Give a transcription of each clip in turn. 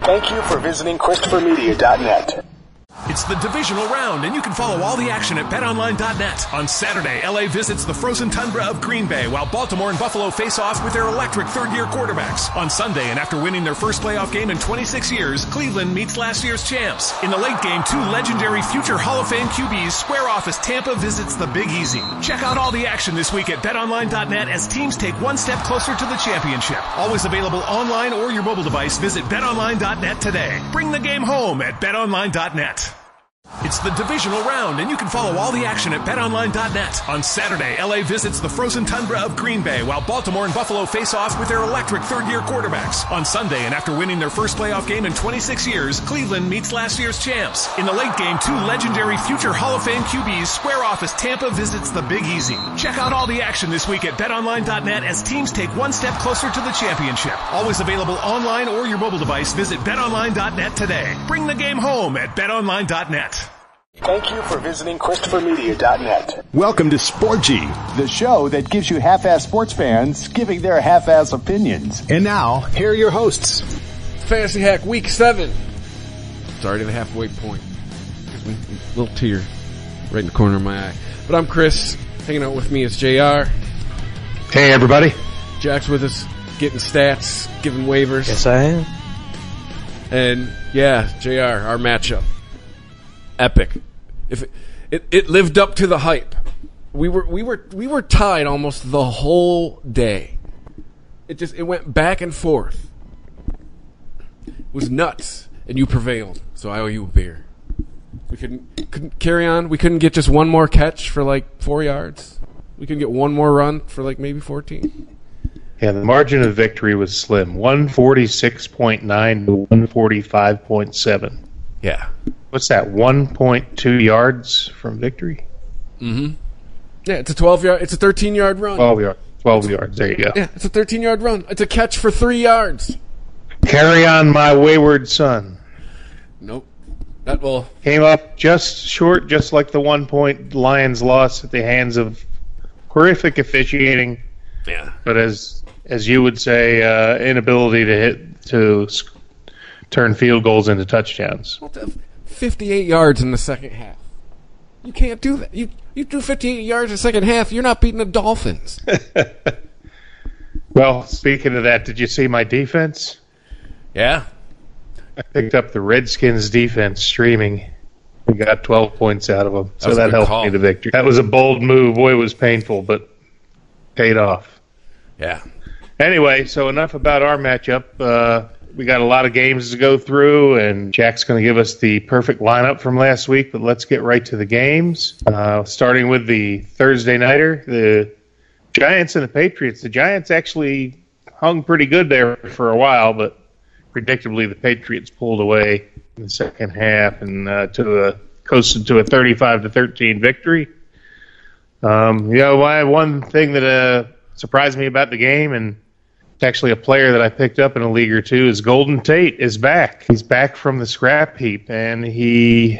Thank you for visiting ChristopherMedia.net. It's the divisional round, and you can follow all the action at BetOnline.net. On Saturday, LA visits the frozen tundra of Green Bay, while Baltimore and Buffalo face off with their electric third-year quarterbacks. On Sunday, and after winning their first playoff game in 26 years, Cleveland meets last year's champs. In the late game, two legendary future Hall of Fame QBs square off as Tampa visits the Big Easy. Check out all the action this week at BetOnline.net as teams take one step closer to the championship. Always available online or your mobile device. Visit BetOnline.net today. Bring the game home at BetOnline.net. It's the divisional round, and you can follow all the action at BetOnline.net. On Saturday, LA visits the frozen tundra of Green Bay, while Baltimore and Buffalo face off with their electric third-year quarterbacks. On Sunday, and after winning their first playoff game in 26 years, Cleveland meets last year's champs. In the late game, two legendary future Hall of Fame QBs square off as Tampa visits the Big Easy. Check out all the action this week at BetOnline.net as teams take one step closer to the championship. Always available online or your mobile device. Visit BetOnline.net today. Bring the game home at BetOnline.net. Thank you for visiting ChristopherMedia.net. Welcome to Sporgy, the show that gives you half-ass sports fans giving their half-ass opinions. and now, here are your hosts. Fantasy Hack Week 7. It's already the halfway point. A little tear right in the corner of my eye. But I'm Chris. Hanging out with me is JR. Hey, everybody. Jack's with us, getting stats, giving waivers. Yes, I am. And, yeah, JR, our matchup. Epic. If it lived up to the hype. We were tied almost the whole day. It went back and forth. It was nuts, and you prevailed. So I owe you a beer. We couldn't carry on. We couldn't get just one more catch for like 4 yards. We couldn't get one more run for like maybe 14. Yeah, the margin of victory was slim. 146.9 to 145.7. Yeah. What's that, 1.2 yards from victory? Mm-hmm. Yeah, it's a 12-yard. It's a 13-yard run. 12 yards. There you go. Yeah, it's a 13-yard run. It's a catch for 3 yards. Carry on, my wayward son. Nope. That will Came up just short, just like the 1 point Lions loss at the hands of horrific officiating. Yeah. But as you would say, inability to turn field goals into touchdowns. 58 yards in the second half. You can't do that. You do 58 yards in the second half, you're not beating the Dolphins. Well, speaking of that, did you see my defense? Yeah. I picked up the Redskins defense streaming. We got 12 points out of them, so that helped me to victory. That was a bold move. Boy, it was painful, but paid off. Yeah. Anyway, so enough about our matchup. We got a lot of games to go through, and Jack's going to give us the perfect lineup from last week, but let's get right to the games. Starting with the Thursday nighter, the Giants and the Patriots. The Giants actually hung pretty good there for a while, but predictably the Patriots pulled away in the second half and coasted to a 35-13 victory. One thing that surprised me about the game, and it's actually a player that I picked up in a league or two, is Golden Tate is back. He's back from the scrap heap, and he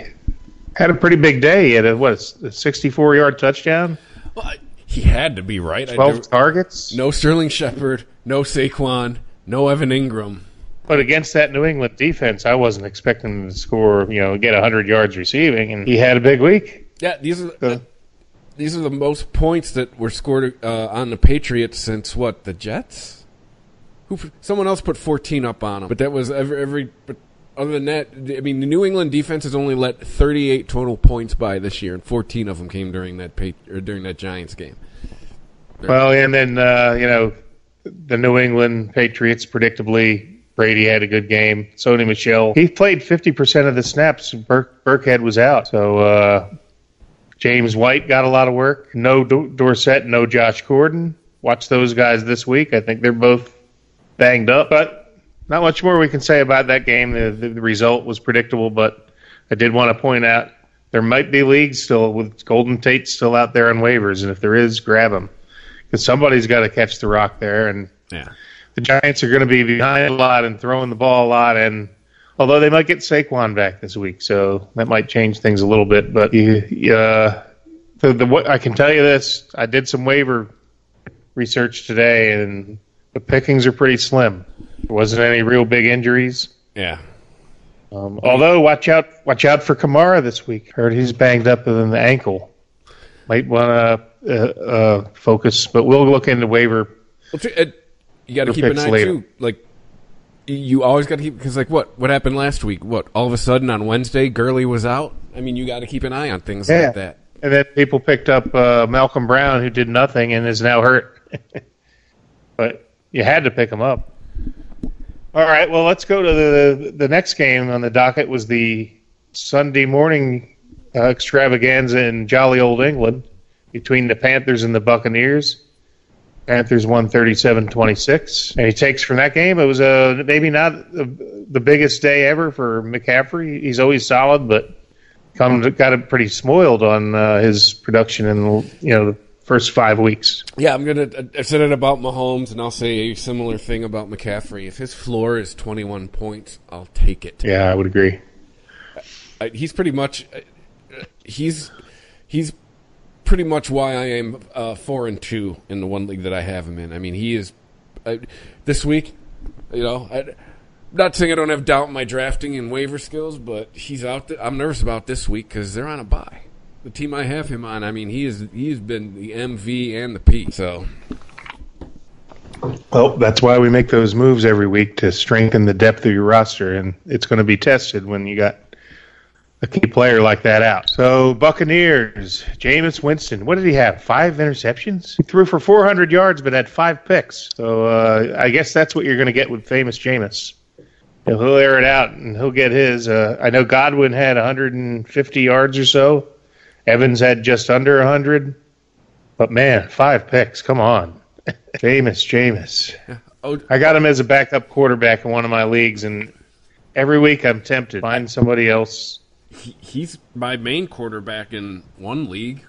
had a pretty big day. He had a 64-yard touchdown? Well, he had to be, right? 12 targets? No Sterling Shepard, no Saquon, no Evan Ingram. But against that New England defense, I wasn't expecting him to score, get 100 yards receiving, and he had a big week. Yeah, these are the most points that were scored on the Patriots since, the Jets? Someone else put 14 up on them, but that was but other than that, I mean, the New England defense has only let 38 total points by this year, and 14 of them came during that Giants game. Well, and then the New England Patriots, predictably, Brady had a good game. Sony Michel, he played 50% of the snaps. Burkhead was out, so James White got a lot of work. No Dorsett, no Josh Gordon. Watch those guys this week. I think they're both banged up, but not much more we can say about that game. The result was predictable, but I did want to point out there might be leagues still with Golden Tate still out there on waivers, and if there is, grab him, because somebody's got to catch the rock there. And the Giants are going to be behind a lot and throwing the ball a lot, and although they might get Saquon back this week, so that might change things a little bit. But I can tell you this: I did some waiver research today, and the pickings are pretty slim. There wasn't any real big injuries. Yeah. Although watch out for Kamara this week. Heard he's banged up in the ankle. Might want to focus, but we'll look into waiver. You got to keep an eye later. Too. Like you always got to keep, because like what happened last week? What, all of a sudden on Wednesday Gurley was out? I mean, you got to keep an eye on things like that. And then people picked up Malcolm Brown, who did nothing and is now hurt. But you had to pick him up. All right, well, let's go to the next game on the docket. Was the Sunday morning extravaganza in jolly old England between the Panthers and the Buccaneers. Panthers won 37-26. And he takes from that game, it was maybe not the biggest day ever for McCaffrey. He's always solid, but got it pretty spoiled on his production in the first 5 weeks. Yeah, I said it about Mahomes, and I'll say a similar thing about McCaffrey. If his floor is 21 points, I'll take it. Yeah, I would agree. He's pretty much he's pretty much why I am 4-2 in the one league that I have him in. I mean, he is this week. I'm not saying I don't have doubt in my drafting and waiver skills, but he's out there. I'm nervous about this week because they're on a bye. The team I have him on, I mean, he's been the MV and the P. So, well, that's why we make those moves every week to strengthen the depth of your roster, and it's going to be tested when you got a key player like that out. So, Buccaneers, Jameis Winston, what did he have? 5 interceptions? He threw for 400 yards, but had 5 picks. So, I guess that's what you're going to get with famous Jameis. He'll air it out, and he'll get his. I know Godwin had 150 yards or so. Evans had just under 100. But, man, 5 picks. Come on. Jameis. I got him as a backup quarterback in one of my leagues, and every week I'm tempted to find somebody else. He's my main quarterback in one league.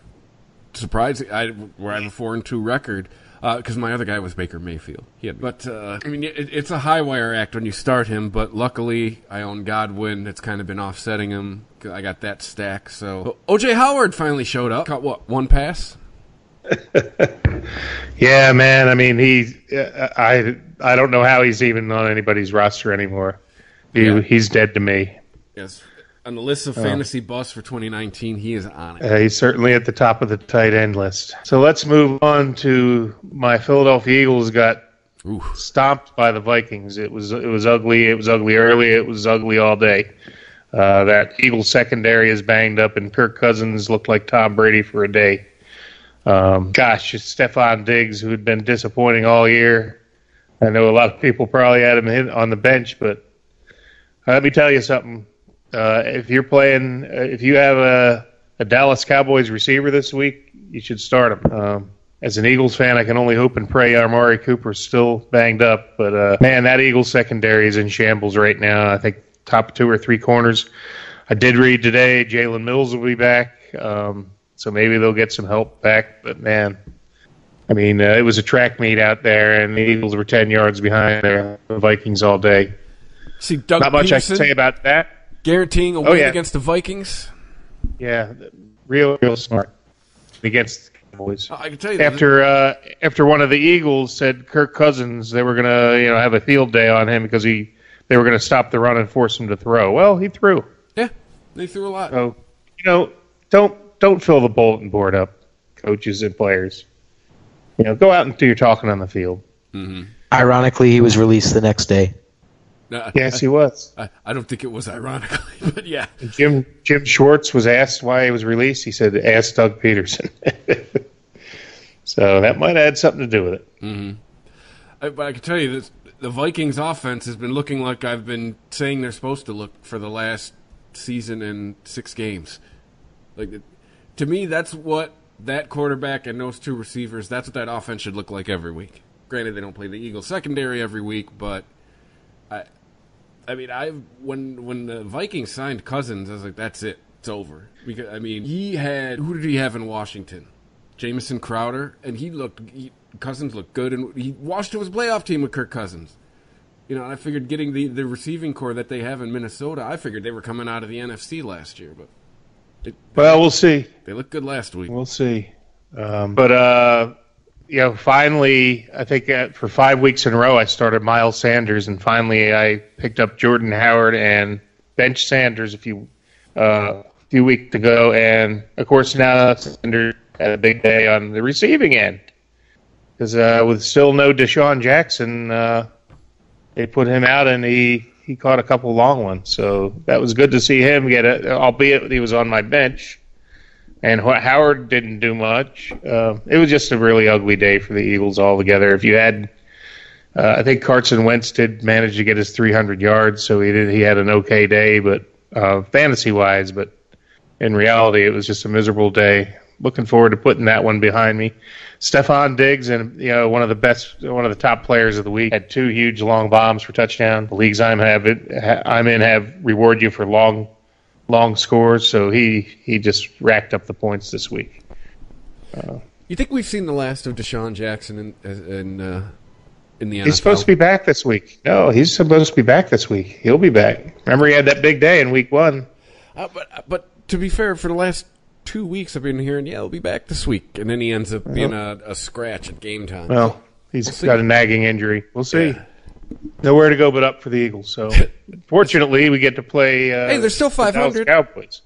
Surprising, where I have a 4-2 record. Because my other guy was Baker Mayfield. I mean, it's a high wire act when you start him, but luckily I own Godwin. It's kind of been offsetting him. I got that stack. So O.J. Howard finally showed up. Caught what, 1 pass? Yeah, man. I mean, I don't know how he's even on anybody's roster anymore. He's dead to me. Yes. On the list of fantasy busts for 2019, he is on it. He's certainly at the top of the tight end list. So let's move on to my Philadelphia Eagles got stomped by the Vikings. It was ugly. It was ugly early. It was ugly all day. That Eagles secondary is banged up, and Kirk Cousins looked like Tom Brady for a day. It's Stephon Diggs, who had been disappointing all year. I know a lot of people probably had him on the bench, but let me tell you something. If you have a Dallas Cowboys receiver this week, you should start him. As an Eagles fan, I can only hope and pray Amari Cooper's still banged up. But, man, that Eagles secondary is in shambles right now. I think top 2 or 3 corners. I did read today Jalen Mills will be back, so maybe they'll get some help back. But, man, I mean, it was a track meet out there, and the Eagles were 10 yards behind the Vikings all day. See, Doug Not much Peterson I can say about that. Guaranteeing a win against the Vikings. Yeah, real smart against the Cowboys. I can tell you after one of the Eagles said Kirk Cousins, they were going to have a field day on him because they were going to stop the run and force him to throw. Well, he threw. Yeah, they threw a lot. So don't fill the bulletin board up, coaches and players. Go out and do your talking on the field. Mm-hmm. Ironically, he was released the next day. Yes, he was. I don't think it was ironically, but yeah. Jim Schwartz was asked why he was released. He said, ask Doug Peterson. So that might have had something to do with it. Mm-hmm. But I can tell you, the Vikings offense has been looking like I've been saying they're supposed to look for the last season and 6 games. To me, that's what that quarterback and those 2 receivers, that's what that offense should look like every week. Granted, they don't play the Eagles secondary every week, but I mean, when the Vikings signed Cousins, I was like, that's it. It's over. Because, I mean, who did he have in Washington? Jamison Crowder, and Cousins looked good, and he washed to his playoff team with Kirk Cousins. And I figured getting the receiving core that they have in Minnesota, I figured they were coming out of the NFC last year. But we'll see. They looked good last week. We'll see. Finally, I think for 5 weeks in a row, I started Miles Sanders, and finally I picked up Jordan Howard and benched Sanders a few weeks ago, and of course now Sanders had a big day on the receiving end because with still no Deshaun Jackson, they put him out and he caught a couple long ones. So that was good to see him get it, albeit he was on my bench. And Howard didn't do much. It was just a really ugly day for the Eagles altogether. If you had, I think Carson Wentz did manage to get his 300 yards, so he had an okay day, but fantasy-wise. But in reality, it was just a miserable day. Looking forward to putting that one behind me. Stephon Diggs, and one of the top players of the week, had 2 huge long bombs for touchdown. The leagues I'm in have reward you for long scores, so he just racked up the points this week. You think we've seen the last of Deshaun Jackson in the NFL? He's supposed to be back this week. No, he's supposed to be back this week. He'll be back. Remember, he had that big day in week 1. But to be fair, for the last 2 weeks I've been hearing, he'll be back this week, and then he ends up being a scratch at game time. Well, he's got a nagging injury. We'll see. Yeah. Nowhere to go but up for the Eagles. So, fortunately, we get to play. Hey, they're still 500. Dallas Cowboys,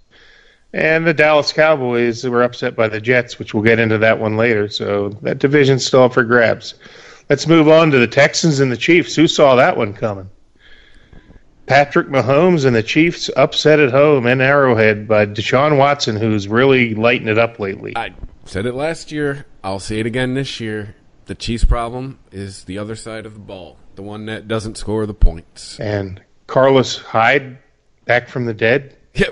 and the Dallas Cowboys were upset by the Jets, which we'll get into that one later. So that division's still up for grabs. Let's move on to the Texans and the Chiefs. Who saw that one coming? Patrick Mahomes and the Chiefs upset at home in Arrowhead by Deshaun Watson, who's really lighting it up lately. I said it last year. I'll say it again this year. The Chiefs' problem is the other side of the ball, the one that doesn't score the points. And Carlos Hyde back from the dead. Yeah,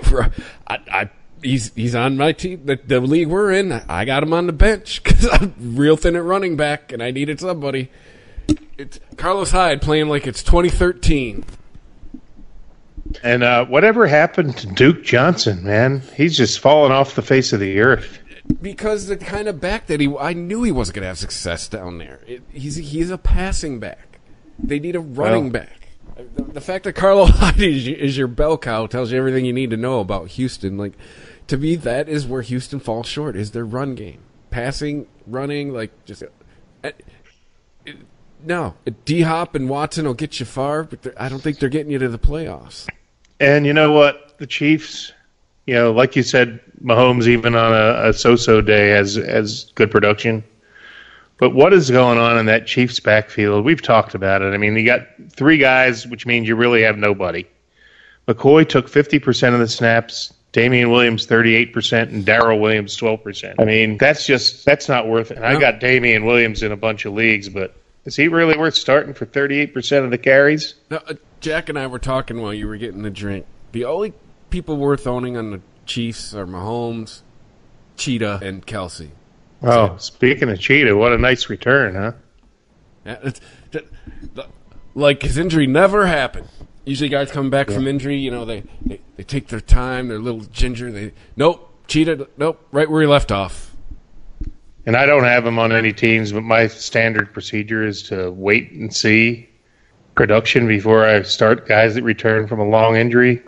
he's on my team. The league we're in, I got him on the bench because I'm real thin at running back, and I needed somebody. It's Carlos Hyde playing like it's 2013. And whatever happened to Duke Johnson, man? He's just fallen off the face of the earth. Because the kind of back that I knew he wasn't going to have success down there. He's a passing back. They need a running back. The fact that Carlos Hyde is your bell cow tells you everything you need to know about Houston. Like, to me, that is where Houston falls short, is their run game. Passing, running, no. D-Hop and Watson will get you far, but I don't think they're getting you to the playoffs. And you know what? The Chiefs, like you said, Mahomes, even on a so-so day, has good production. But what is going on in that Chiefs backfield? We've talked about it. I mean, you got 3 guys, which means you really have nobody. McCoy took 50% of the snaps, Damian Williams 38%, and Darrell Williams 12%. I mean, that's not worth it. And I got Damian Williams in a bunch of leagues, but is he really worth starting for 38% of the carries? No, Jack and I were talking while you were getting the drink. The only people worth owning on the Chiefs are Mahomes, Cheetah, and Kelsey. Oh, speaking of Cheetah, what a nice return, huh? Yeah, like his injury never happened. Usually guys come back from injury, they take their time, they're a little ginger. Cheetah, right where he left off. And I don't have him on any teams, but my standard procedure is to wait and see production before I start guys that return from a long injury.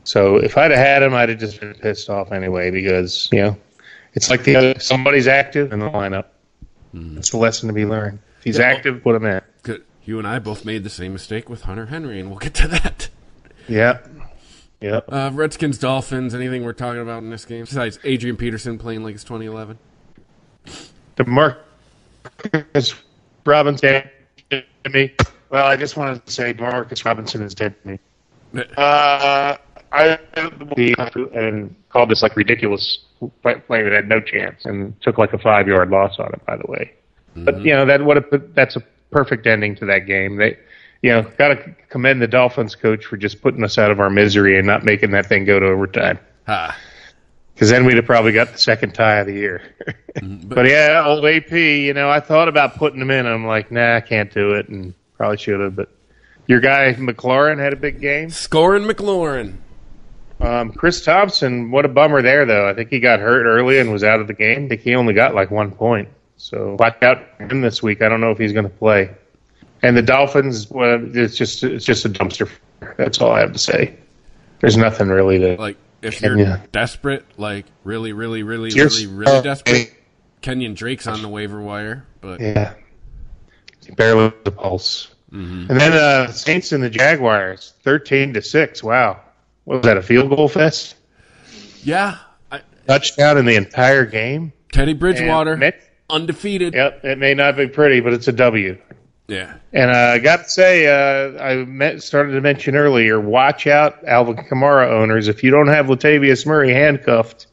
So if I'd have had him, I'd have just been pissed off anyway because, it's like somebody's active in the lineup. It's a lesson to be learned. If he's active, put him in. Good. You and I both made the same mistake with Hunter Henry, and we'll get to that. Yeah. Redskins, Dolphins, anything we're talking about in this game? Besides Adrian Peterson playing like it's 2011. DeMarcus Robinson dead to me. Well, I just wanted to say DeMarcus Robinson is dead to me. I and called this ridiculous play that had no chance and took a 5-yard loss on it, by the way. Mm-hmm. But that's a perfect ending to that game. They, got to commend the Dolphins coach for just putting us out of our misery and not making that thing go to overtime. Because then we'd have probably got the second tie of the year. But yeah, old AP, I thought about putting him in. I'm like, nah, I can't do it, and probably should have. But your guy McLaurin had a big game. Scoring McLaurin. Chris Thompson, what a bummer there, though. I think he got hurt early and was out of the game. I think he only got 1 point. So watch out for him this week. I don't know if he's going to play. And the Dolphins, it's just a dumpster fire. That's all I have to say. There's nothing really to... if you're desperate, really, really, really, really, really desperate, Kenyon Drake's on the waiver wire. But yeah, barely the pulse. Mm-hmm. And then Saints and the Jaguars, 13-6. Wow, what was that, a field goal fest? Yeah. Touchdown in the entire game. Teddy Bridgewater, undefeated. Yep, it may not be pretty, but it's a W. Yeah. And I got to say, started to mention earlier, watch out, Alvin Kamara owners. If you don't have Latavius Murray handcuffed,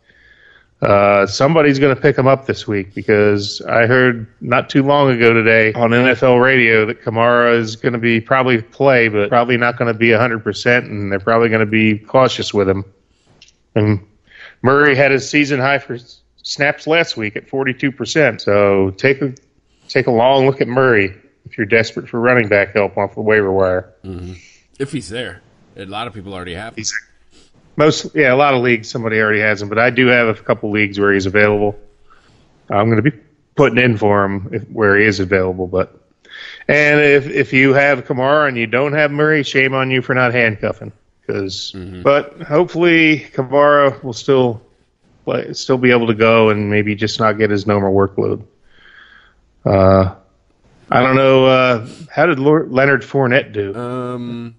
somebody's going to pick him up this week, because I heard not too long ago today on NFL radio that Kamara is going to be probably play, but probably not going to be 100%, and they're probably going to be cautious with him. And Murray had his season high for snaps last week at 42%. So take a long look at Murray if you're desperate for running back help off the waiver wire. Mm-hmm. If he's there. A lot of people already have him. A lot of leagues somebody already has him, but I do have a couple leagues where he's available. I'm going to be putting in for him where he is available. And if you have Kamara and you don't have Murray, shame on you for not handcuffing. But hopefully Kamara will still be able to go and maybe just not get his normal workload. I don't know. How did Leonard Fournette do?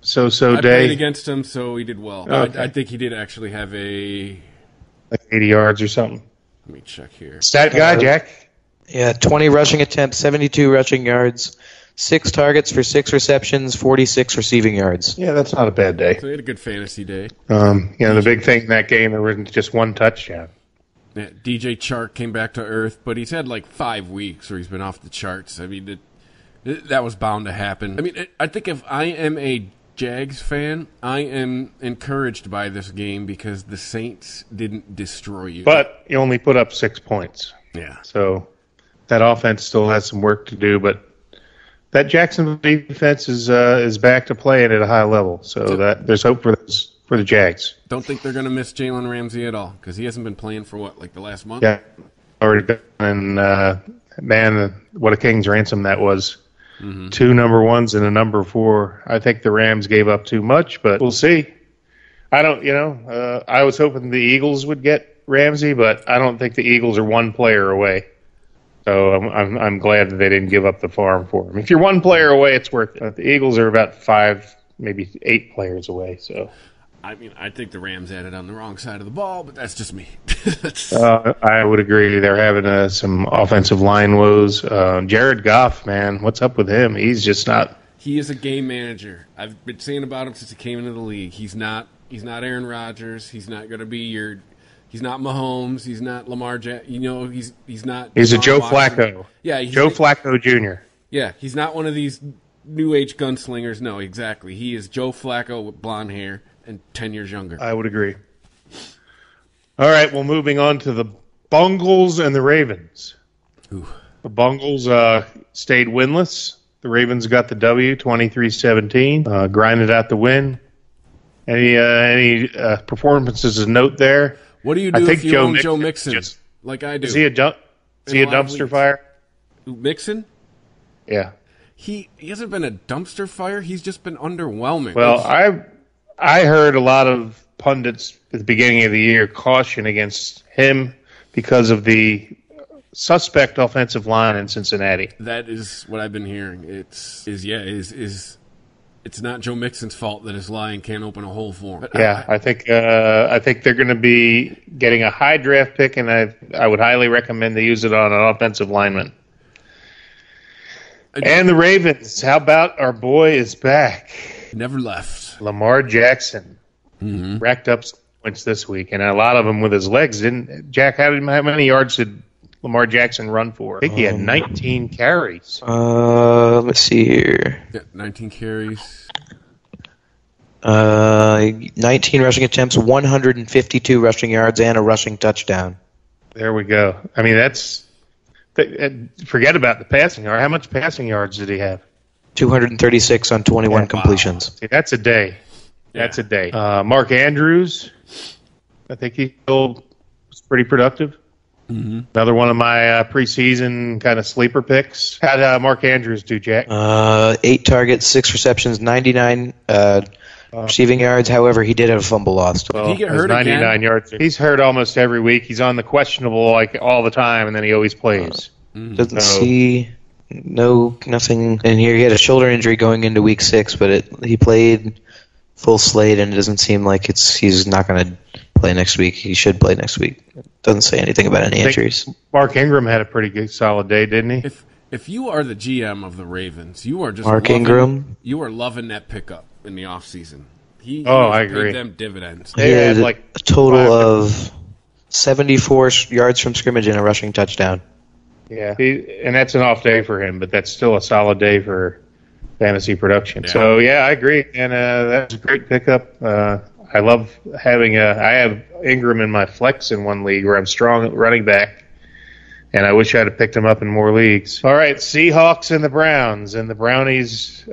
So I played against him, so he did well. Okay. I think he did actually have like 80 yards or something. Let me check here. Stat guy, Jack? Yeah, 20 rushing attempts, 72 rushing yards, 6 targets for 6 receptions, 46 receiving yards. Yeah, that's not a bad day. So he had a good fantasy day. The big thing in that game, there was just one touchdown. Yeah, DJ Chark came back to earth, but he's had like 5 weeks where he's been off the charts. I mean, that was bound to happen. I mean, I think if I am a Jags fan, I am encouraged by this game because the Saints didn't destroy you. But you only put up 6 points. Yeah. So that offense still has some work to do, but that Jacksonville defense is back to playing at a high level. So that there's hope for the Jags. Don't think they're going to miss Jalen Ramsey at all, because he hasn't been playing for like the last month? Yeah, already done. And, man, what a king's ransom that was. Mm-hmm. 2 number 1s and a number 4. I think the Rams gave up too much, but we'll see. I was hoping the Eagles would get Ramsey, but I don't think the Eagles are one player away. So I'm glad that they didn't give up the farm for him. If you're one player away, it's worth it. The Eagles are about 5, maybe 8 players away. So, I mean, I think the Rams had it on the wrong side of the ball, but that's just me. I would agree. They're having some offensive line woes. Jared Goff, man, what's up with him? He's just not. He is a game manager. I've been saying about him since he came into the league. He's not Aaron Rodgers. He's not going to be He's not Mahomes. He's not Lamar Jackson. He's not. He's a Joe Washington. Flacco. Yeah, Joe Flacco Jr. Yeah, he's not one of these new age gunslingers. No, exactly. He is Joe Flacco with blonde hair and 10 years younger. I would agree. All right, well, moving on to the Bungles and the Ravens. Ooh. The Bungles stayed winless. The Ravens got the W, 23-17. Grinded out the win. Any performances of note there? What do you do if you own Joe Mixon, like I do? Is he a dumpster fire? Mixon? Yeah. He hasn't been a dumpster fire. He's just been underwhelming. Well, I heard a lot of pundits at the beginning of the year caution against him because of the suspect offensive line in Cincinnati. That is what I've been hearing. It's not Joe Mixon's fault that his line can't open a hole for him. Yeah, I think they're going to be getting a high draft pick, and I would highly recommend they use it on an offensive lineman. And the Ravens, how about our boy is back? Never left. Lamar Jackson racked up points this week, and a lot of them with his legs. Jack, how many yards did Lamar Jackson run for? I think he had 19 carries. Let's see here. Yeah, 19 carries. 19 rushing attempts, 152 rushing yards, and a rushing touchdown. There we go. I mean, forget about the passing yard. How much passing yards did he have? 236 on 21 completions. See, that's a day. That's a day. Mark Andrews, I think he still was pretty productive. Mm-hmm. Another one of my preseason kind of sleeper picks. How'd Mark Andrews do, Jack? 8 targets, 6 receptions, 99 receiving yards. However, he did have a fumble lost. Did he get hurt 99 again? yards. He's hurt almost every week. He's on the questionable all the time, and then he always plays. Doesn't see nothing in here. He had a shoulder injury going into week 6, but he played full slate, and it doesn't seem like he's not going to play next week. He should play next week. It doesn't say anything about any injuries. Mark Ingram had a pretty good solid day, didn't he? If you are the GM of the Ravens, you are just Ingram. You are loving that pickup in the offseason. He I has agree. paid them dividends. He had a total of 74 yards from scrimmage and a rushing touchdown. Yeah, and that's an off day for him, but that's still a solid day for fantasy production. Yeah. So, yeah, I agree. And that's a great pickup. I love having I have Ingram in my flex in one league where I'm strong at running back, and I wish I'd have picked him up in more leagues. All right, Seahawks and the Browns. And the Brownies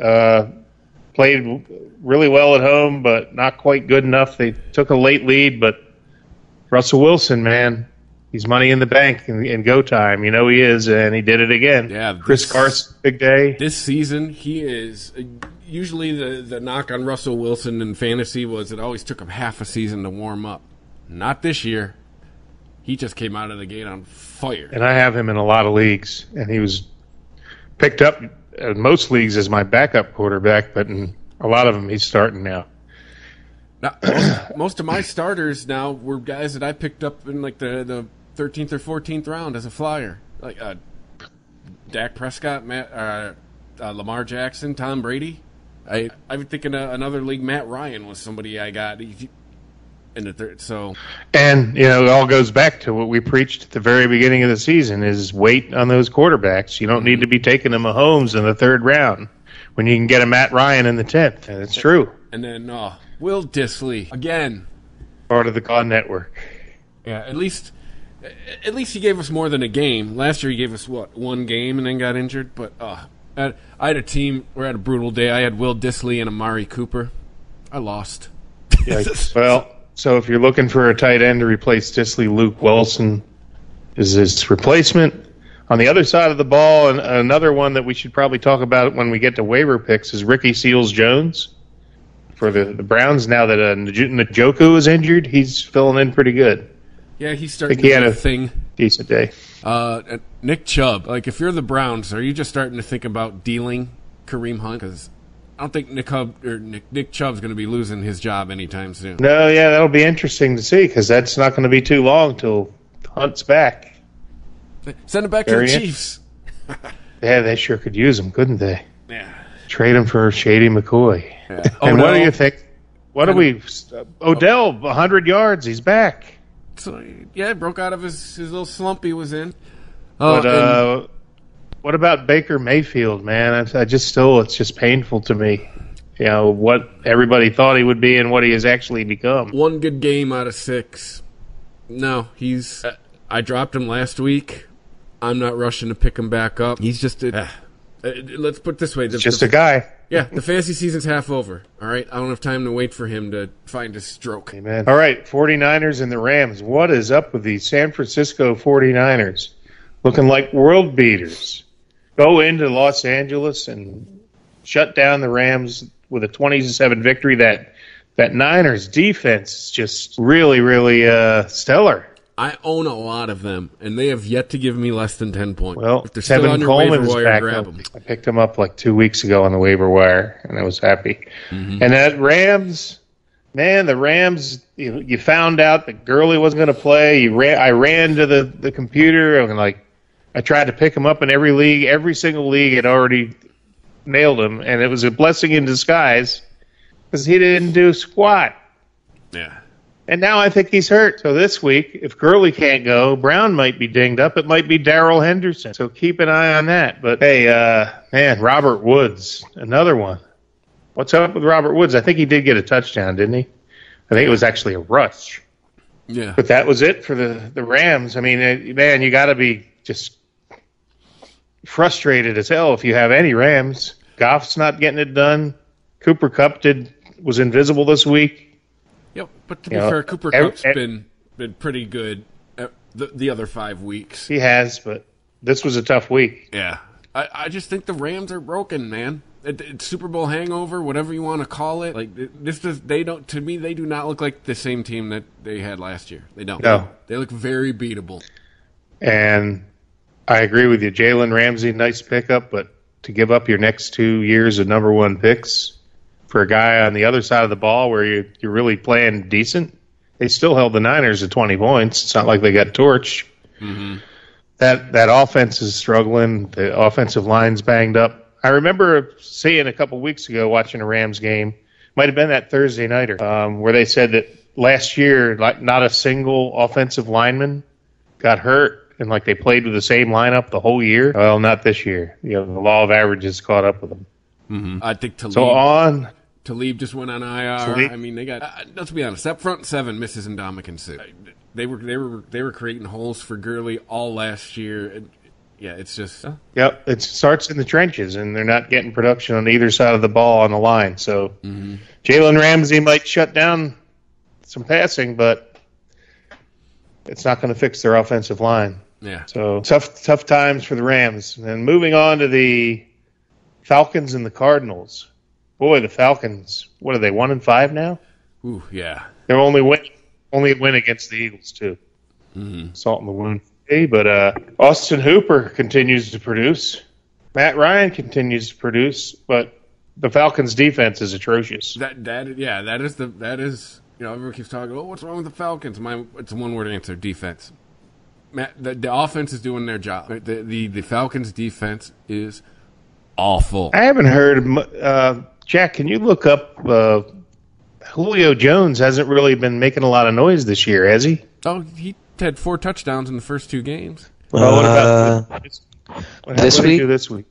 played really well at home, but not quite good enough. They took a late lead, but Russell Wilson, man, he's money in the bank in go time. You know he is, and he did it again. Yeah, Chris Carson, big day. This season, he is. Usually the knock on Russell Wilson in fantasy was it always took him half a season to warm up. Not this year. He just came out of the gate on fire. And I have him in a lot of leagues, and he was picked up in most leagues as my backup quarterback, but in a lot of them he's starting now. Now, most of my starters now were guys that I picked up in like the 13th or 14th round as a flyer. Like Dak Prescott, Lamar Jackson, Tom Brady. I'm thinking another league, Matt Ryan was somebody I got in the third. So, and it all goes back to what we preached at the very beginning of the season: is wait on those quarterbacks. You don't need to be taking a Mahomes in the third round when you can get a Matt Ryan in the 10th. And it's true. And then Will Dissly again, part of the God Network. Yeah, at least he gave us more than a game. Last year he gave us one game and then got injured. But I had a team. We had a brutal day. I had Will Dissly and Amari Cooper. I lost. Well, so if you're looking for a tight end to replace Dissly, Luke Wilson is his replacement. On the other side of the ball, and another one that we should probably talk about when we get to waiver picks is Ricky Seals-Jones for the Browns. Now that Njoku is injured, he's filling in pretty good. Yeah, he's starting to do a thing. Decent day. Nick Chubb. Like, if you're the Browns, are you just starting to think about dealing Kareem Hunt? Because I don't think Nick Chubb's going to be losing his job anytime soon. No, yeah, that'll be interesting to see because that's not going to be too long till Hunt's back. Send him back to the Chiefs. Yeah, they sure could use him, couldn't they? Yeah. Trade him for Shady McCoy. Yeah. And what do you think? Odell, 100 yards, he's back. So, yeah, broke out of his little slump he was in. But what about Baker Mayfield, man? It's just painful to me. What everybody thought he would be and what he has actually become. One good game out of 6. No, I dropped him last week. I'm not rushing to pick him back up. He's just let's put it this way. It's just a guy. Yeah, the fantasy season's half over. All right? I don't have time to wait for him to find his stroke. Amen. All right, 49ers and the Rams. What is up with these San Francisco 49ers? Looking like world beaters. Go into Los Angeles and shut down the Rams with a 20-7 victory. That Niners defense is just really, really stellar. I own a lot of them, and they have yet to give me less than 10 points. Well, if they're still on your waiver wire, grab them. I picked him up like 2 weeks ago on the waiver wire, and I was happy. Mm-hmm. And that Rams, man, the Rams, you found out that Gurley wasn't going to play. I ran to the computer, and I tried to pick him up in every league. Every single league had already nailed him, and it was a blessing in disguise because he didn't do squat. Yeah. And now I think he's hurt. So this week, if Gurley can't go, Brown might be dinged up. It might be Darrell Henderson. So keep an eye on that. But, hey, man, Robert Woods, another one. What's up with Robert Woods? I think he did get a touchdown, didn't he? I think it was actually a rush. Yeah. But that was it for the Rams. I mean, man, you got to be just frustrated as hell if you have any Rams. Goff's not getting it done. Cooper Kupp was invisible this week. Yep, but to be fair, Cooper Kupp's been pretty good the other 5 weeks. He has, but this was a tough week. Yeah. I just think the Rams are broken, man. It's Super Bowl hangover, whatever you want to call it. To me, they do not look like the same team that they had last year. They don't. No. They look very beatable. And I agree with you. Jalen Ramsey, nice pickup, but to give up your next 2 years of number 1 picks, for a guy on the other side of the ball where you're really playing decent. They still held the Niners at 20 points. It's not like they got torched. Mm-hmm. That offense is struggling. The offensive line's banged up. I remember seeing a couple weeks ago watching a Rams game, might have been that Thursday nighter, where they said that last year, like, not a single offensive lineman got hurt, and like they played with the same lineup the whole year. Well, not this year. The law of averages caught up with them. Mm-hmm. I think Talib just went on IR. Talib? I mean, they got. Let's be honest. That front seven misses Ndamukong Suh. They were creating holes for Gurley all last year. Yeah, it's just. Yep, it starts in the trenches, and they're not getting production on either side of the ball on the line. So Jalen Ramsey might shut down some passing, but it's not going to fix their offensive line. Yeah. So tough times for the Rams. And then moving on to the Falcons and the Cardinals. Boy, the Falcons, what are they, 1-5 now? Ooh, yeah. They're only a win against the Eagles, too. Mm-hmm. Salt in the wound. But Austin Hooper continues to produce. Matt Ryan continues to produce, but the Falcons' defense is atrocious. That is everyone keeps talking, what's wrong with the Falcons? It's a one-word answer, defense. Matt, the offense is doing their job. The Falcons' defense is awful. I haven't heard Jack, can you look up Julio Jones hasn't really been making a lot of noise this year, has he? Oh, he had 4 touchdowns in the first 2 games. Well, what about this week? This week?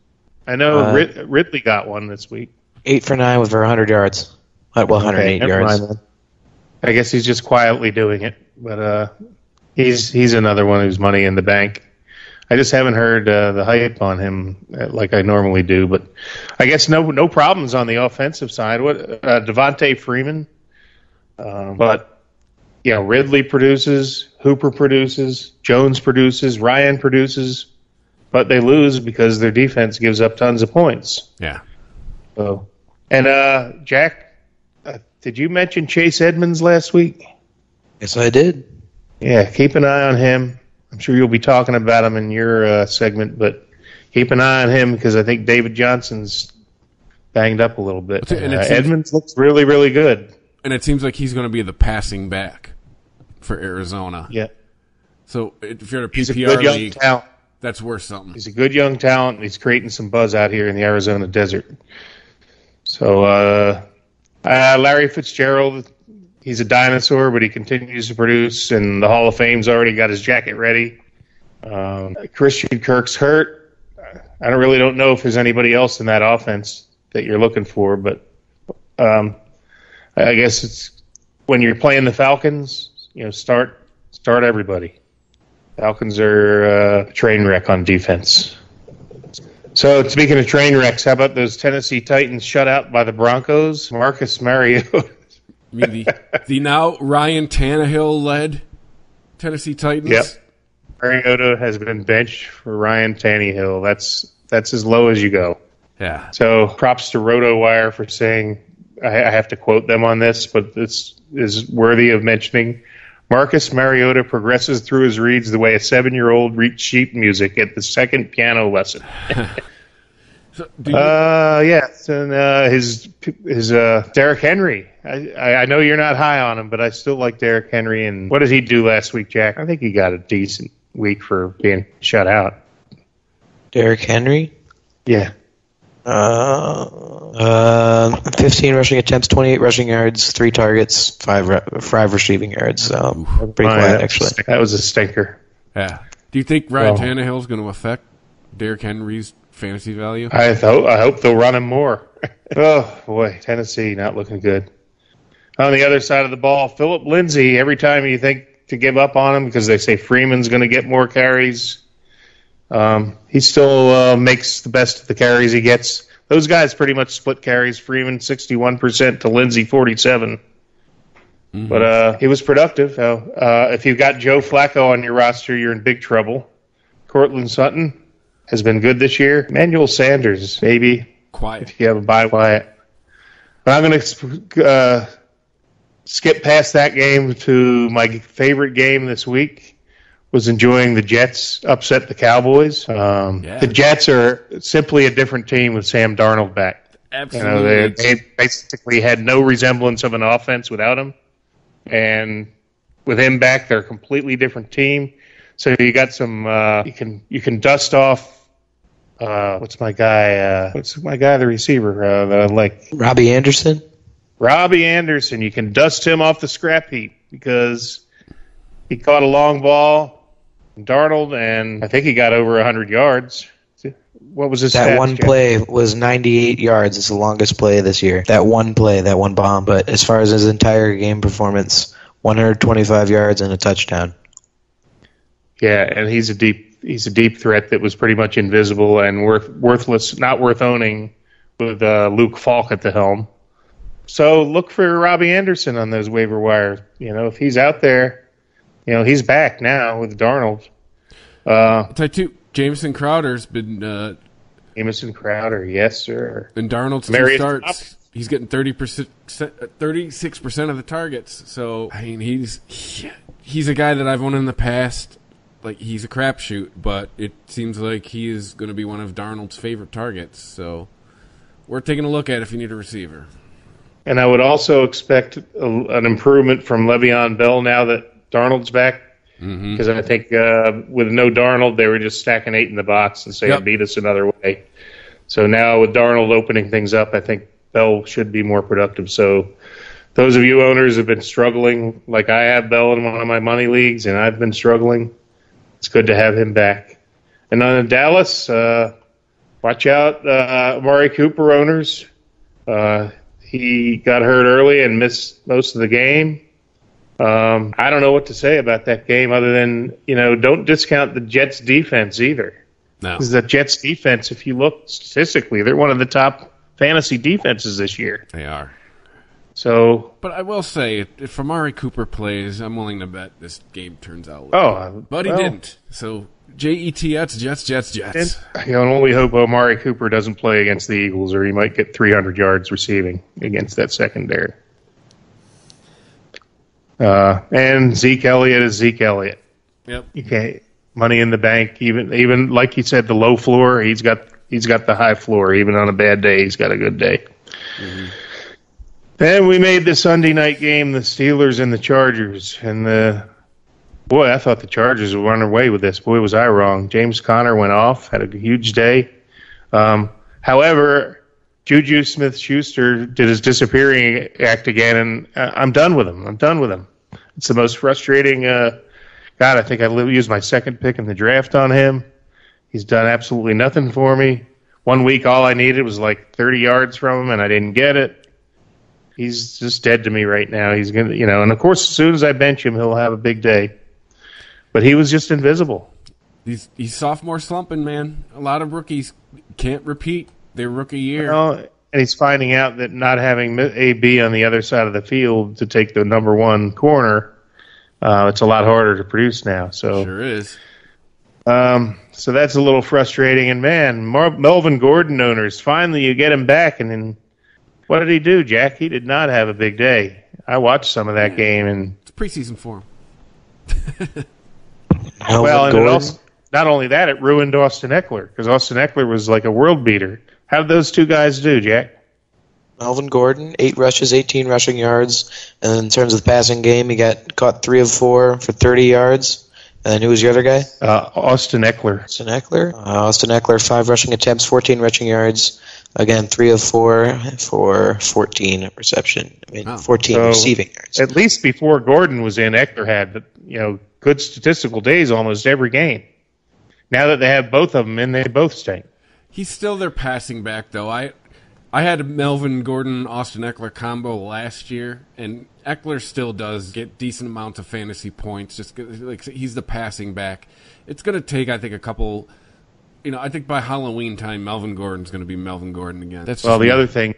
I know Ridley got one this week. 8 for 9 with 100 yards. 108 yards. Mind, I guess he's just quietly doing it, but he's another one who's money in the bank. I just haven't heard the hype on him like I normally do, but I guess no problems on the offensive side. What Devontae Freeman, but Ridley produces, Hooper produces, Jones produces, Ryan produces, but they lose because their defense gives up tons of points. Yeah. So, and Jack, did you mention Chase Edmonds last week? Yes, I did. Yeah, keep an eye on him. I'm sure you'll be talking about him in your segment, but keep an eye on him because I think David Johnson's banged up a little bit. Edmonds looks really, really good. And it seems like he's going to be the passing back for Arizona. Yeah. So if you're in a He's PPR a good young league, talent. that's worth something. He's a good young talent. He's creating some buzz out here in the Arizona desert. So Larry Fitzgerald, he's a dinosaur, but he continues to produce, and the Hall of Fame's already got his jacket ready. Christian Kirk's hurt. I don't know if there's anybody else in that offense that you're looking for, but I guess it's when you're playing the Falcons, start everybody. Falcons are a train wreck on defense. So speaking of train wrecks, how about those Tennessee Titans shut out by the Broncos? Marcus Mariota. You mean the now Ryan Tannehill-led Tennessee Titans? Yep. Mariota has been benched for Ryan Tannehill. That's as low as you go. Yeah. So props to RotoWire for saying, I have to quote them on this, but this is worthy of mentioning. Marcus Mariota progresses through his reads the way a 7-year-old reads sheet music at the second piano lesson. Yes, and his Derrick Henry. I know you're not high on him, but I still like Derrick Henry. And what did he do last week, Jack? I think he got a decent week for being shut out. Derrick Henry? Yeah. 15 rushing attempts, 28 rushing yards, 3 targets, 5 receiving yards. Pretty quiet, actually. That was a stinker. Yeah. Do you think Ryan Tannehill is going to affect Derrick Henry's fantasy value? I hope they'll run him more. Oh, boy, Tennessee not looking good. On the other side of the ball, Phillip Lindsay, every time you think to give up on him because they say Freeman's going to get more carries, he still makes the best of the carries he gets. Those guys pretty much split carries. Freeman 61% to Lindsay 47%. Mm-hmm. But he was productive. If you've got Joe Flacco on your roster, you're in big trouble. Cortland Sutton has been good this year. Emmanuel Sanders, maybe. Quiet. If you have a bye, quiet. But I'm going to skip past that game to my favorite game this week. Was enjoying the Jets upset the Cowboys. The Jets are simply a different team with Sam Darnold back. Absolutely. They basically had no resemblance of an offense without him. And with him back, they're a completely different team. So you got some, you can dust off, what's my guy, the receiver that I like? Robbie Anderson? Robbie Anderson. You can dust him off the scrap heap because he caught a long ball, Darnold, and I think he got over 100 yards. What was his That stats, one Jeff? play was 98 yards. It's the longest play this year. That one play, that one bomb. But as far as his entire game performance, 125 yards and a touchdown. Yeah, and he's a deep threat that was pretty much invisible and worthless, not worth owning, with Luke Falk at the helm. So look for Robbie Anderson on those waiver wires. If he's out there, he's back now with Darnold. I'll tell you too, Jamison Crowder's been Jamison Crowder, yes sir. in Darnold's Marius 2 starts. He's getting 36% of the targets. So I mean, he's a guy that I've owned in the past. Like, he's a crapshoot, but it seems like he is going to be one of Darnold's favorite targets. So we're taking a look at if you need a receiver. And I would also expect an improvement from Le'Veon Bell now that Darnold's back. Because I think with no Darnold, they were just stacking 8 in the box and saying, beat us another way. So now with Darnold opening things up, I think Bell should be more productive. So those of you owners who have been struggling, like I have Bell in one of my money leagues, and I've been struggling, it's good to have him back. And on Dallas, watch out, Amari Cooper owners. He got hurt early and missed most of the game. I don't know what to say about that game other than, don't discount the Jets defense either. No. Because the Jets defense, if you look statistically, they're one of the top fantasy defenses this year. They are. So, but I will say, if Amari Cooper plays, I'm willing to bet this game turns out. But he didn't. So Jets, Jets. I can only hope Amari Cooper doesn't play against the Eagles, or he might get 300 yards receiving against that secondary. And Zeke Elliott is Zeke Elliott. Yep. Okay, money in the bank. Even like you said, the low floor. He's got the high floor. Even on a bad day, he's got a good day. Mm-hmm. Then we made the Sunday night game, the Steelers and the Chargers, and I thought the Chargers would run away with this. Boy, was I wrong. James Conner went off, had a huge day. However, Juju Smith-Schuster did his disappearing act again, and I'm done with him. It's the most frustrating. God, I think I used my second pick in the draft on him. He's done absolutely nothing for me. 1 week, all I needed was like 30 yards from him, and I didn't get it. He's just dead to me right now. He's gonna, and of course, as soon as I bench him, he'll have a big day. But he was just invisible. He's sophomore slumping, man. A lot of rookies can't repeat their rookie year. And he's finding out that not having AB on the other side of the field to take the number one corner, it's a lot harder to produce now. So sure is. So that's a little frustrating. And man, Melvin Gordon owners, finally you get him back, and then what did he do, Jack? He did not have a big day. I watched some of that game, and it's preseason for him. Well, and it also, not only that, it ruined Austin Eckler, because Austin Eckler was like a world beater. How did those two guys do, Jack? Melvin Gordon, 8 rushes, 18 rushing yards. And in terms of the passing game, he caught 3 of 4 for 30 yards. And then who was the other guy? Austin Eckler. Austin Eckler, 5 rushing attempts, 14 rushing yards. Again, 3 of 4 for 14 reception. 14 receiving yards. At least before Gordon was in, Eckler had good statistical days almost every game. Now that they have both of them in, they both stink. He's still their passing back, though. I had a Melvin Gordon, Austin Eckler combo last year, and Eckler still does get decent amounts of fantasy points. Just like he's the passing back. It's going to take, I think, a couple. I think by Halloween time, Melvin Gordon's going to be Melvin Gordon again. The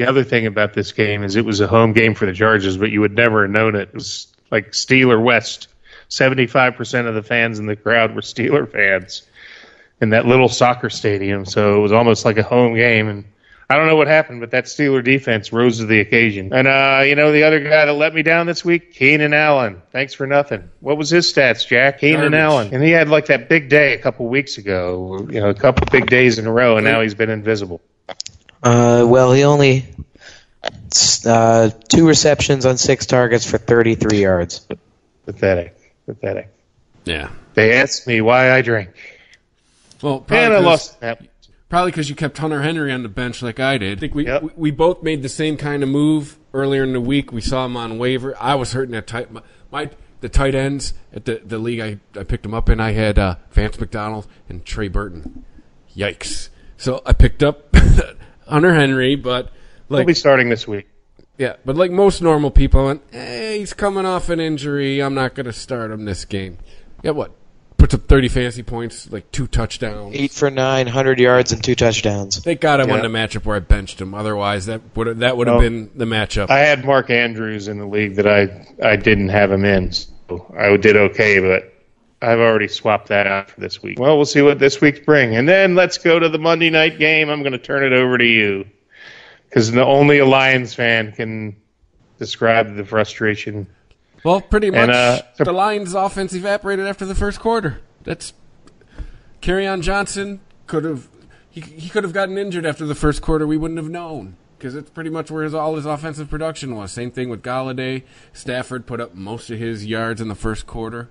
other thing about this game is it was a home game for the Chargers, but you would never have known it. It was like Steeler West. 75% of the fans in the crowd were Steeler fans in that little soccer stadium, so it was almost like a home game. And I don't know what happened, but that Steeler defense rose to the occasion. And, the other guy that let me down this week, Keenan Allen. Thanks for nothing. What was his stats, Jack? Keenan Allen. And he had like that big day a couple weeks ago, a couple big days in a row, and now he's been invisible. Well, he only 2 receptions on 6 targets for 33 yards. Pathetic. Yeah. They asked me why I drank. Well, and I lost that. Probably because you kept Hunter Henry on the bench like I did. I think we both made the same kind of move earlier in the week. We saw him on waiver. I was hurting at the tight ends at the league I picked him up in. I had Vance McDonald and Trey Burton. Yikes. So I picked up Hunter Henry, but he'll be starting this week. Yeah, but like most normal people, I went, hey, he's coming off an injury. I'm not going to start him this game. Yeah, what? Puts up 30 fantasy points, like 2 touchdowns. 8 for 9, 100 yards and 2 touchdowns. Thank God I won the matchup where I benched him. Otherwise, that would have been the matchup. I had Mark Andrews in the league that I didn't have him in, so I did okay, but I've already swapped that out for this week. Well, we'll see what this week's bring. And then let's go to the Monday night game. I'm going to turn it over to you because only a Lions fan can describe the frustration. Well, pretty much the Lions' offense evaporated after the first quarter. That's Kerryon Johnson could have gotten injured after the first quarter. We wouldn't have known because it's pretty much where all his offensive production was. Same thing with Galladay. Stafford put up most of his yards in the first quarter.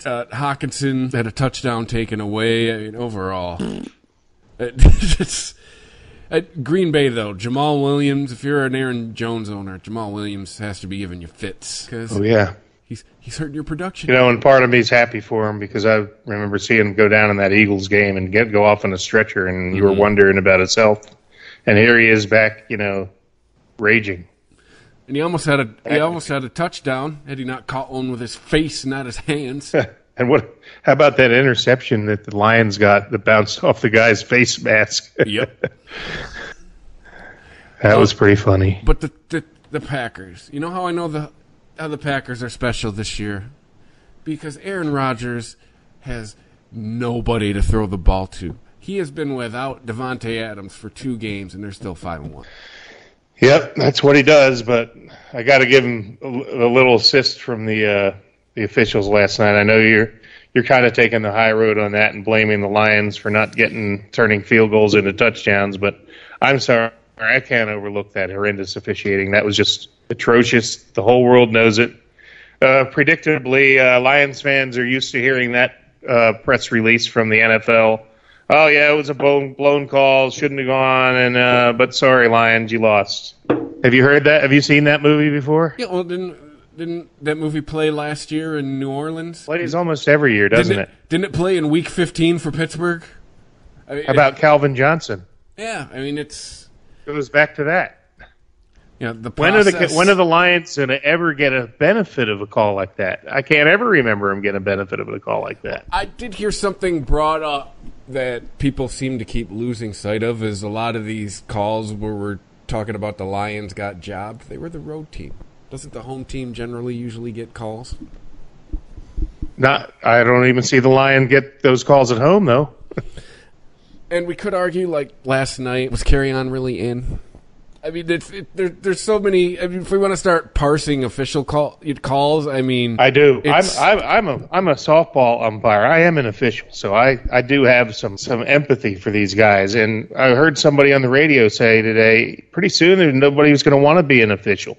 Hawkinson had a touchdown taken away. I mean, overall, it's. At Green Bay, though, Jamal Williams, if you're an Aaron Jones owner, Jamal Williams has to be giving you fits. Oh, yeah. He's hurting your production. And part of me is happy for him because I remember seeing him go down in that Eagles game and go off on a stretcher, and you were wondering about his health. And here he is back, raging. And he almost had a touchdown had he not caught one with his face, not his hands. And how about that interception that the Lions got that bounced off the guy's face mask? Yep. That was pretty funny. But the Packers, you know how I know how the Packers are special this year? Because Aaron Rodgers has nobody to throw the ball to. He has been without Devontae Adams for 2 games, and they're still 5-1. Yep, that's what he does, but I got to give him a little assist from the officials last night. I know you're kind of taking the high road on that and blaming the Lions for not turning field goals into touchdowns, but I'm sorry, I can't overlook that horrendous officiating. That was just atrocious. The whole world knows it. Predictably, Lions fans are used to hearing that press release from the NFL. Oh yeah, it was a blown call, shouldn't have gone, but sorry, Lions, you lost. Have you heard that? Have you seen that movie before? Yeah, well, didn't that movie play last year in New Orleans? Plays almost every year, doesn't it? Didn't it play in Week 15 for Pittsburgh? How about Calvin Johnson? Yeah, I mean it goes back to that. Yeah, the process. When are the Lions going to ever get a benefit of a call like that? I can't ever remember them getting a benefit of a call like that. I did hear something brought up that people seem to keep losing sight of is a lot of these calls where we're talking about the Lions got jobbed. They were the road team. Doesn't the home team generally usually get calls? I don't even see the Lion get those calls at home, though. And we could argue, like last night, was Kerryon really in? I mean, there's so many. I mean, if we want to start parsing official calls, I mean, I do. I'm a softball umpire. I am an official, so I do have some empathy for these guys. And I heard somebody on the radio say today, pretty soon nobody's going to want to be an official.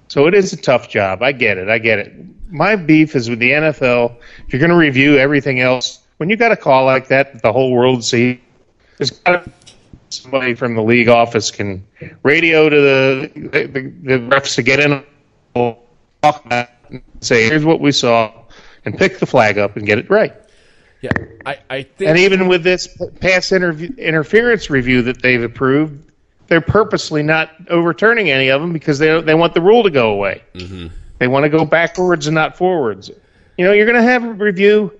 So it is a tough job. I get it. My beef is with the NFL. If you're going to review everything else, when you got a call like that the whole world sees, there's got to somebody from the league office can radio to the refs to get in, talk about it, and say, here's what we saw, and pick the flag up and get it right. Yeah, I think. And even with this pass interference review that they've approved, they're purposely not overturning any of them because they want the rule to go away. Mm-hmm. They want to go backwards and not forwards. You're going to have a review.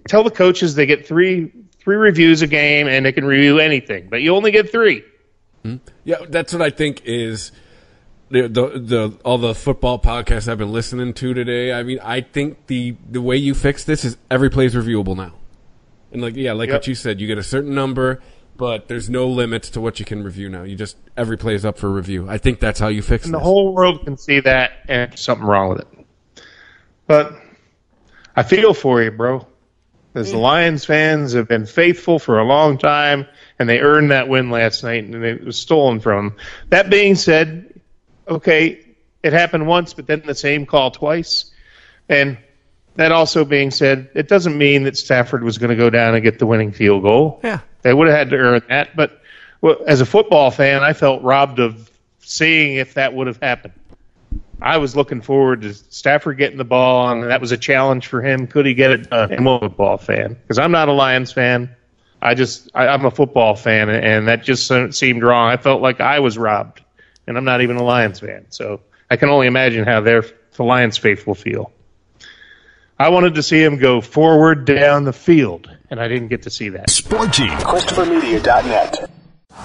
Tell the coaches they get three reviews a game and they can review anything, but you only get 3. Mm-hmm. Yeah, that's what I think is all the football podcasts I've been listening to today. I mean, I think the way you fix this is every play is reviewable now. And what you said, you get a certain number, but there's no limits to what you can review now. Every play is up for review. I think that's how you fix and this. The whole world can see that and there's something wrong with it. But I feel for you, bro. Because the Lions fans have been faithful for a long time, and they earned that win last night, and it was stolen from them. That being said, okay, it happened once, but then the same call twice. And that also being said, it doesn't mean that Stafford was going to go down and get the winning field goal. Yeah. They would have had to earn that. But as a football fan, I felt robbed of seeing if that would have happened. I was looking forward to Stafford getting the ball, and that was a challenge for him. Could he get it done? I'm a football fan because I'm not a Lions fan. I'm a football fan, and that just seemed wrong. I felt like I was robbed, and I'm not even a Lions fan. So I can only imagine how the Lions faithful feel. I wanted to see him go forward down the field, and I didn't get to see that. Sporgy. ChristopherMedia.net.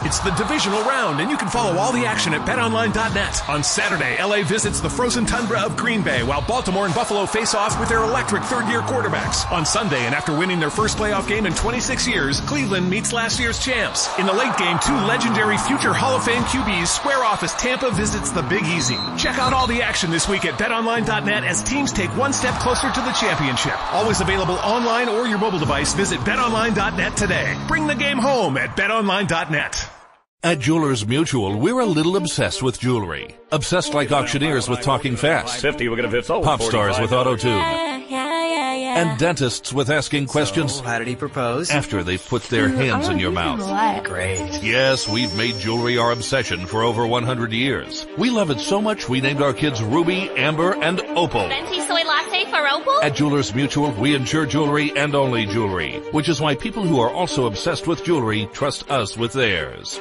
It's the divisional round, and you can follow all the action at BetOnline.net. On Saturday, LA visits the frozen tundra of Green Bay, while Baltimore and Buffalo face off with their electric third-year quarterbacks. On Sunday, and after winning their first playoff game in 26 years, Cleveland meets last year's champs. In the late game, two legendary future Hall of Fame QBs square off as Tampa visits the Big Easy. Check out all the action this week at BetOnline.net as teams take one step closer to the championship. Always available online or your mobile device. Visit BetOnline.net today. Bring the game home at BetOnline.net. At Jewelers Mutual, we're a little obsessed with jewelry. Obsessed like auctioneers with talking fast. 50, we're gonna fit sold. Pop stars with auto-tune. Yeah. And dentists with asking questions. How did he propose? After they've put their hands in your mouth. Great. Yes, we've made jewelry our obsession for over 100 years. We love it so much we named our kids Ruby, Amber, and Opal. Venti soy latte for Opal? At Jewelers Mutual, we insure jewelry and only jewelry, which is why people who are also obsessed with jewelry trust us with theirs.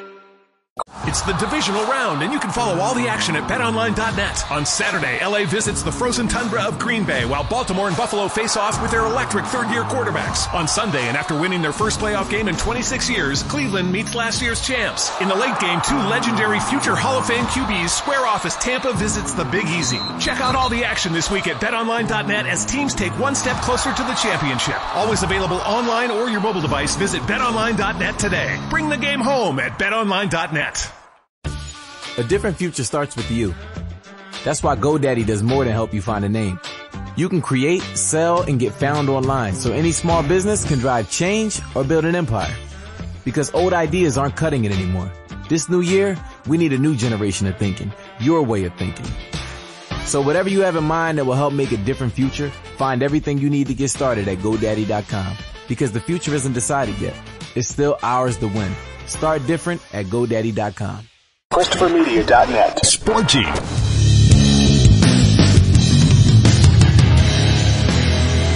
It's the divisional round, and you can follow all the action at BetOnline.net. On Saturday, LA visits the frozen tundra of Green Bay, while Baltimore and Buffalo face off with their electric third-year quarterbacks. On Sunday, and after winning their first playoff game in 26 years, Cleveland meets last year's champs. In the late game, two legendary future Hall of Fame QBs square off as Tampa visits the Big Easy. Check out all the action this week at BetOnline.net as teams take one step closer to the championship. Always available online or your mobile device. Visit BetOnline.net today. Bring the game home at BetOnline.net. A different future starts with you. That's why GoDaddy does more than help you find a name. You can create, sell, and get found online, so any small business can drive change or build an empire. Because old ideas aren't cutting it anymore. This new year, we need a new generation of thinking, your way of thinking. So whatever you have in mind that will help make a different future, find everything you need to get started at GoDaddy.com. Because the future isn't decided yet. It's still ours to win. Start different at GoDaddy.com. ChristopherMedia.net. Sporgy.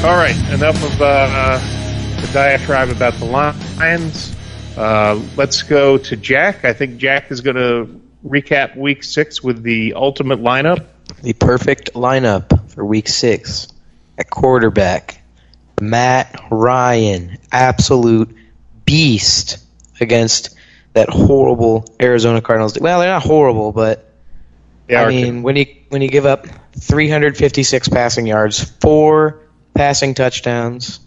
All right, enough of the diatribe about the Lions. Let's go to Jack. I think Jack is going to recap Week 6 with the ultimate lineup. The perfect lineup for Week 6. At quarterback, Matt Ryan, absolute beast against that horrible Arizona Cardinals. Well, they're not horrible, but I mean, when you give up 356 passing yards, 4 passing touchdowns.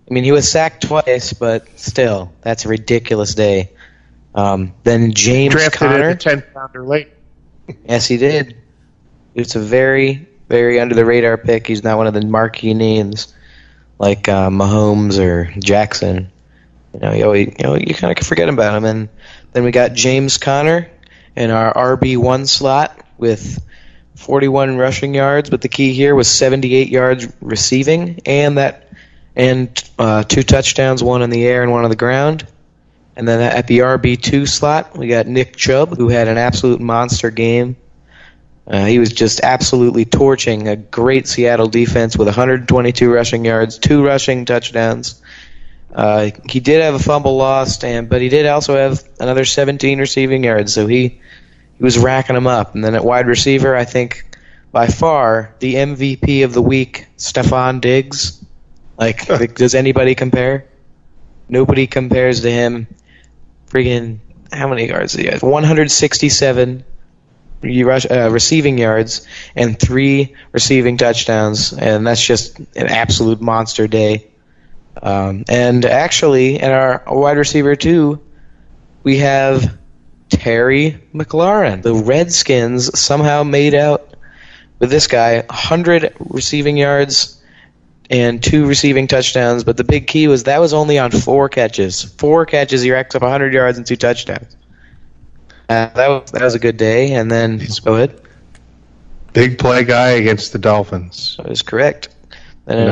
I mean, he was sacked twice, but still, that's a ridiculous day. Then James drafted Conner, a 10-pounder late. Yes, he did. It's a very, very under the radar pick. He's not one of the marquee names like Mahomes or Jackson. You kind of forget about him. And then we got James Conner in our RB1 slot with 41 rushing yards, but the key here was 78 yards receiving and 2 touchdowns, 1 in the air and 1 on the ground. And then at the RB2 slot, we got Nick Chubb, who had an absolute monster game. He was just absolutely torching a great Seattle defense with 122 rushing yards, 2 rushing touchdowns. He did have a fumble lost, but he did also have another 17 receiving yards, so he was racking them up. And then at wide receiver, I think by far the MVP of the week, Stephon Diggs. Does anybody compare? Nobody compares to him. Friggin', how many yards did he have? 167 receiving yards and 3 receiving touchdowns, and that's just an absolute monster day. And actually, in our wide receiver 2, we have Terry McLaurin. The Redskins somehow made out with this guy, 100 receiving yards and 2 receiving touchdowns. But the big key was that was only on 4 catches. 4 catches, he racks up 100 yards and 2 touchdowns. That was a good day. And then, go ahead. Big play guy against the Dolphins. That is correct. Then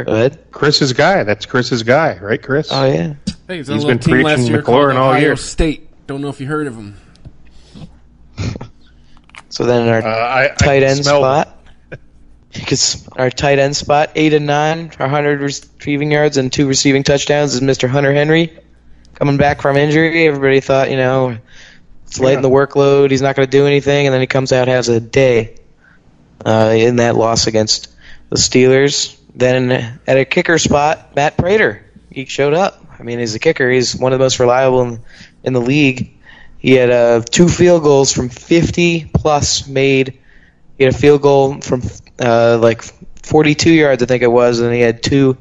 go ahead. Chris's guy. That's Chris's guy, right, Chris? Oh, yeah. Hey, he's been preaching McLaurin all year. State. Don't know if you heard of him. So then our tight end spot. Because our tight end spot, 8 and 9, 100 receiving yards and 2 receiving touchdowns, is Mr. Hunter Henry. Coming back from injury, everybody thought, it's lighting the workload, he's not going to do anything, and then he comes out and has a day in that loss against the Steelers. Then at a kicker spot, Matt Prater. He showed up. I mean, he's a kicker. He's one of the most reliable in the league. He had 2 field goals from 50-plus made. He had a field goal from 42 yards, I think it was, and he had 2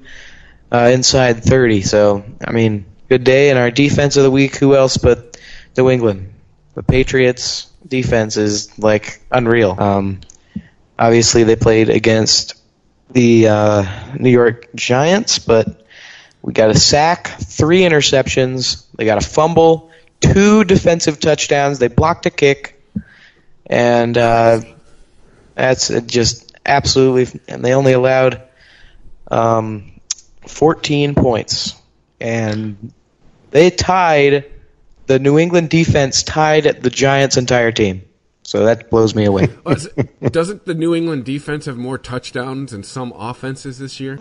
inside 30. So, I mean, good day. And our defense of the week, who else but New England? The Patriots' defense is, unreal. Obviously, they played against the New York Giants, but we got a sack, 3 interceptions. They got a fumble, 2 defensive touchdowns. They blocked a kick, and that's just absolutely. And they only allowed 14 points, and they tied. The New England defense tied the Giants' entire team. So that blows me away. Doesn't the New England defense have more touchdowns than some offenses this year?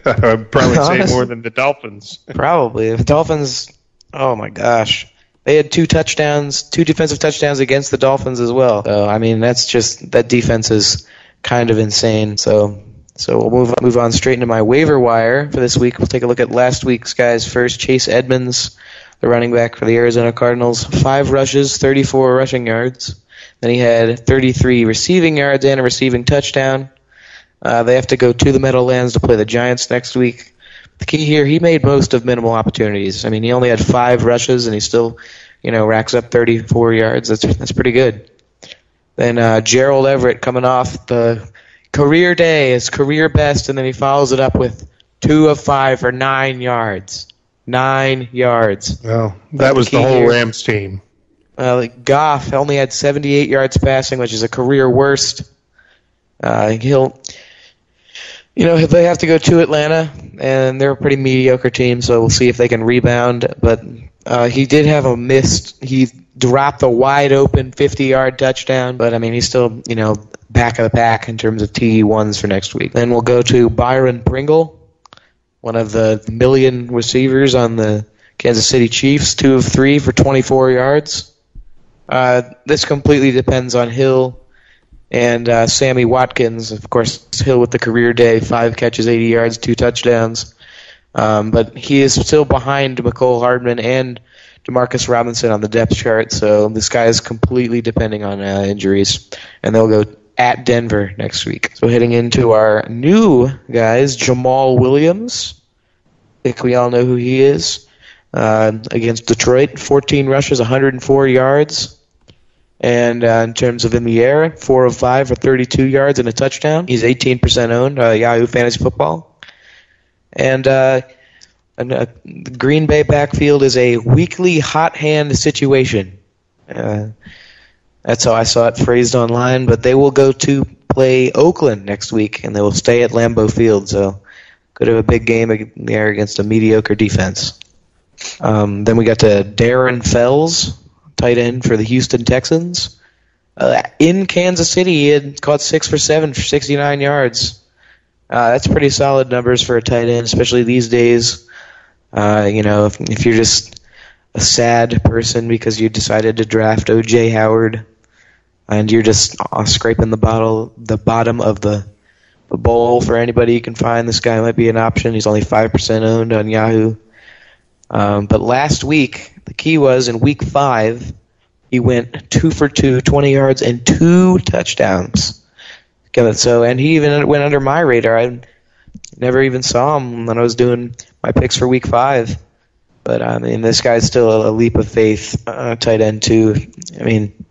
I'd probably say more than the Dolphins. Probably. The Dolphins, oh my gosh. They had 2 defensive touchdowns against the Dolphins as well. So, I mean, that defense is kind of insane. So we'll move on straight into my waiver wire for this week. We'll take a look at last week's guys first. Chase Edmonds, the running back for the Arizona Cardinals, 5 rushes, 34 rushing yards. Then he had 33 receiving yards and a receiving touchdown. They have to go to the Meadowlands to play the Giants next week. The key here, he made most of minimal opportunities. I mean, he only had 5 rushes, and he still, racks up 34 yards. That's pretty good. Then Gerald Everett coming off the career day, his career best, and then he follows it up with 2 of 5 for 9 yards. 9 yards. Well, that was the whole Rams team. Goff only had 78 yards passing, which is a career worst. They have to go to Atlanta, and they're a pretty mediocre team, so we'll see if they can rebound. But he did have he dropped a wide-open 50-yard touchdown, but, I mean, he's still, back of the pack in terms of TE1s for next week. Then we'll go to Byron Pringle, one of the million receivers on the Kansas City Chiefs, 2 of 3 for 24 yards. This completely depends on Hill and Sammy Watkins. Of course, Hill with the career day, 5 catches, 80 yards, 2 touchdowns. But he is still behind Mecole Hardman and Demarcus Robinson on the depth chart, so this guy is completely depending on injuries. And they'll go at Denver next week. So heading into our new guys, Jamal Williams. I think we all know who he is. Against Detroit, 14 rushes, 104 yards. And in terms of in the air, 4 of 5 for 32 yards and a touchdown. He's 18% owned, Yahoo Fantasy Football. And the Green Bay backfield is a weekly hot hand situation. That's how I saw it phrased online. But they will go to play Oakland next week, and they will stay at Lambeau Field. So could have a big game there against a mediocre defense. Then we got to Darren Fells, tight end for the Houston Texans. In Kansas City, he had caught 6 for 7 for 69 yards. That's pretty solid numbers for a tight end, especially these days. If you're just a sad person because you decided to draft O.J. Howard and you're just scraping the bottom of the bowl for anybody you can find, this guy might be an option. He's only 5% owned on Yahoo. But last week, the key was in week 5, he went 2 for 2, 20 yards, and 2 touchdowns. And he even went under my radar. I never even saw him when I was doing my picks for week 5. But, I mean, this guy's still a leap of faith, tight end, too. I mean,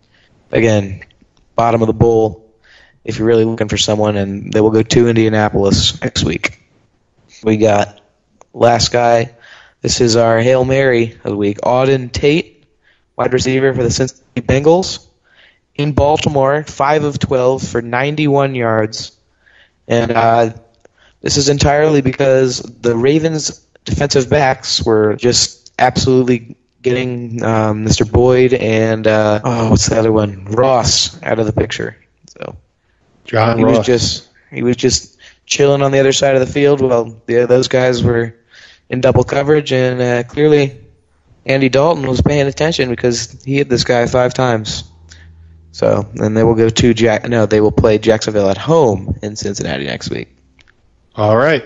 again, bottom of the bowl if you're really looking for someone, and they will go to Indianapolis next week. we got last guy. This is our Hail Mary of the week. Auden Tate, wide receiver for the Cincinnati Bengals. In Baltimore, 5 of 12 for 91 yards. And this is entirely because the Ravens' defensive backs were just absolutely getting Mr. Boyd and what's the other one? Ross out of the picture. So John he Ross. was just chilling on the other side of the field while those guys were in double coverage, and clearly Andy Dalton was paying attention because he hit this guy 5 times. So, and they will go to they will play Jacksonville at home in Cincinnati next week. All right.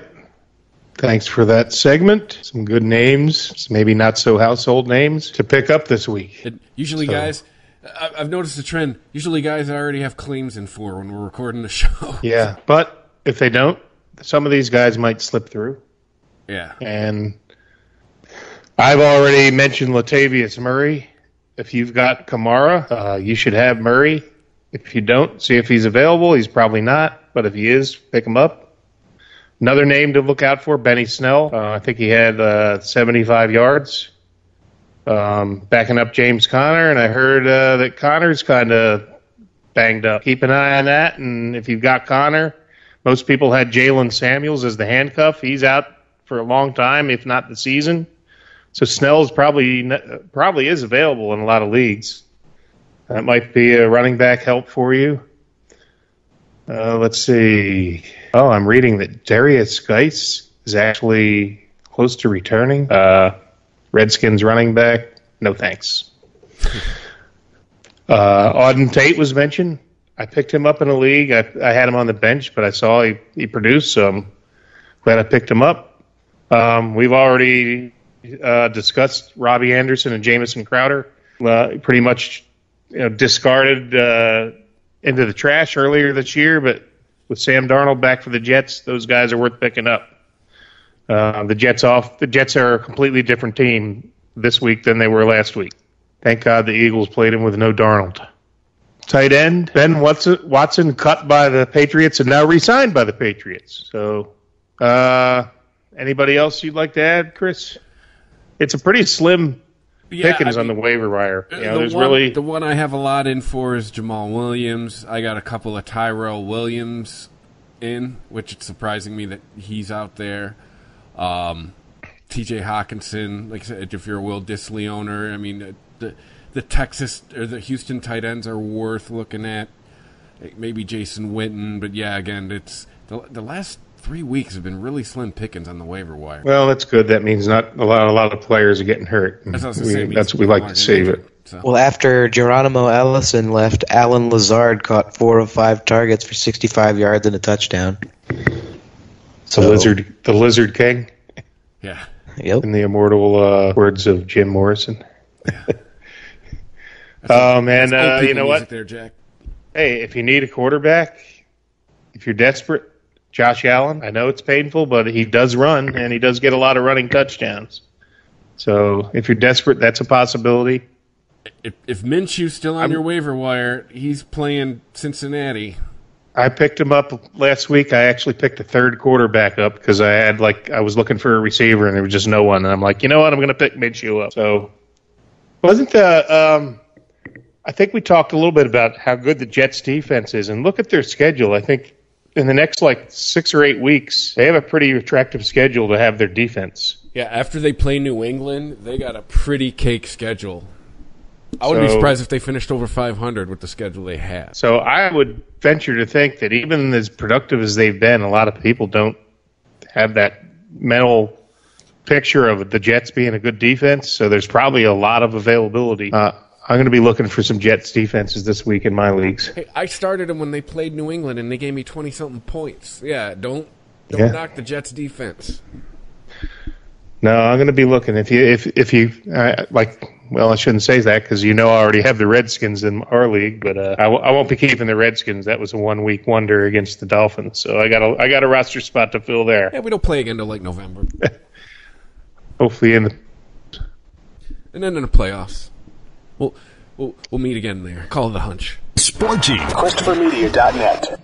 Thanks for that segment. Some good names, maybe not so household names to pick up this week. Usually, guys, I've noticed a trend. Usually, guys already have claims in for when we're recording the show. Yeah, but if they don't, some of these guys might slip through. Yeah. And I've already mentioned Latavius Murray. If you've got Kamara, you should have Murray. If you don't, see if he's available. He's probably not, but if he is, pick him up. Another name to look out for, Benny Snell. I think he had 75 yards. Backing up James Conner, and I heard that Conner's kind of banged up. Keep an eye on that, and if you've got Conner, most people had Jalen Samuels as the handcuff. He's out for a long time, if not the season. So Snell's probably is available in a lot of leagues. That might be a running back help for you. Let's see. Oh, I'm reading that Darius Geis is actually close to returning. Redskins running back, no thanks. Auden Tate was mentioned. I picked him up in a league. I had him on the bench, but I saw he produced, so I'm glad I picked him up. We've already discussed Robbie Anderson and Jamison Crowder. Pretty much discarded into the trash earlier this year, but with Sam Darnold back for the Jets, those guys are worth picking up. The Jets are a completely different team this week than they were last week. Thank God the Eagles played him with no Darnold. Tight end, Ben Watson cut by the Patriots and now re-signed by the Patriots. So, anybody else you'd like to add, Chris? It's a pretty slim pickings on the waiver wire. The one I have a lot in for is Jamal Williams. I got a couple of Tyrell Williams in, which it's surprising me that he's out there. T.J. Hawkinson, like I said, if you're a Will Dissly owner, I mean, the Texas or the Houston tight ends are worth looking at. Maybe Jason Witten, but yeah, again, it's the last 3 weeks have been really slim pickings on the waiver wire. Well, that's good. That means not a lot of players are getting hurt. That's what we like to see. Well, after Geronimo Allison left, Alan Lazard caught 4 of 5 targets for 65 yards and a touchdown. The Lizard King. Yeah. Yep. In the immortal words of Jim Morrison. Yeah. Oh man, you know what? There, Jack. Hey, if you need a quarterback, if you're desperate, Josh Allen. I know it's painful, but he does run, and he does get a lot of running touchdowns. So if you're desperate, that's a possibility. If Minshew's still on your waiver wire, he's playing Cincinnati. I picked him up last week. I actually picked a third quarterback up because I was looking for a receiver, and there was just no one. And I'm like, you know what? I'm going to pick Minshew up. So wasn't I think we talked a little bit about how good the Jets defense is, and look at their schedule. I think in the next 6 or 8 weeks, they have a pretty attractive schedule to have their defense. Yeah, after they play New England, they got a pretty cake schedule. I wouldn't be surprised if they finished over 500 with the schedule they had. So I would venture to think that even as productive as they've been, a lot of people don't have that mental picture of the Jets being a good defense. So there's probably a lot of availability. I'm going to be looking for some Jets defenses this week in my leagues. Hey, I started them when they played New England, and they gave me 20-something points. Yeah, don't knock the Jets defense. No, I'm going to be looking. If you well, I shouldn't say that because I already have the Redskins in our league, but I won't be keeping the Redskins. That was a 1 week wonder against the Dolphins, so I got a roster spot to fill there. Yeah, we don't play again until November. Hopefully and then in the playoffs. We'll meet again there. Call it a hunch. Sporgy. ChristopherMedia.net.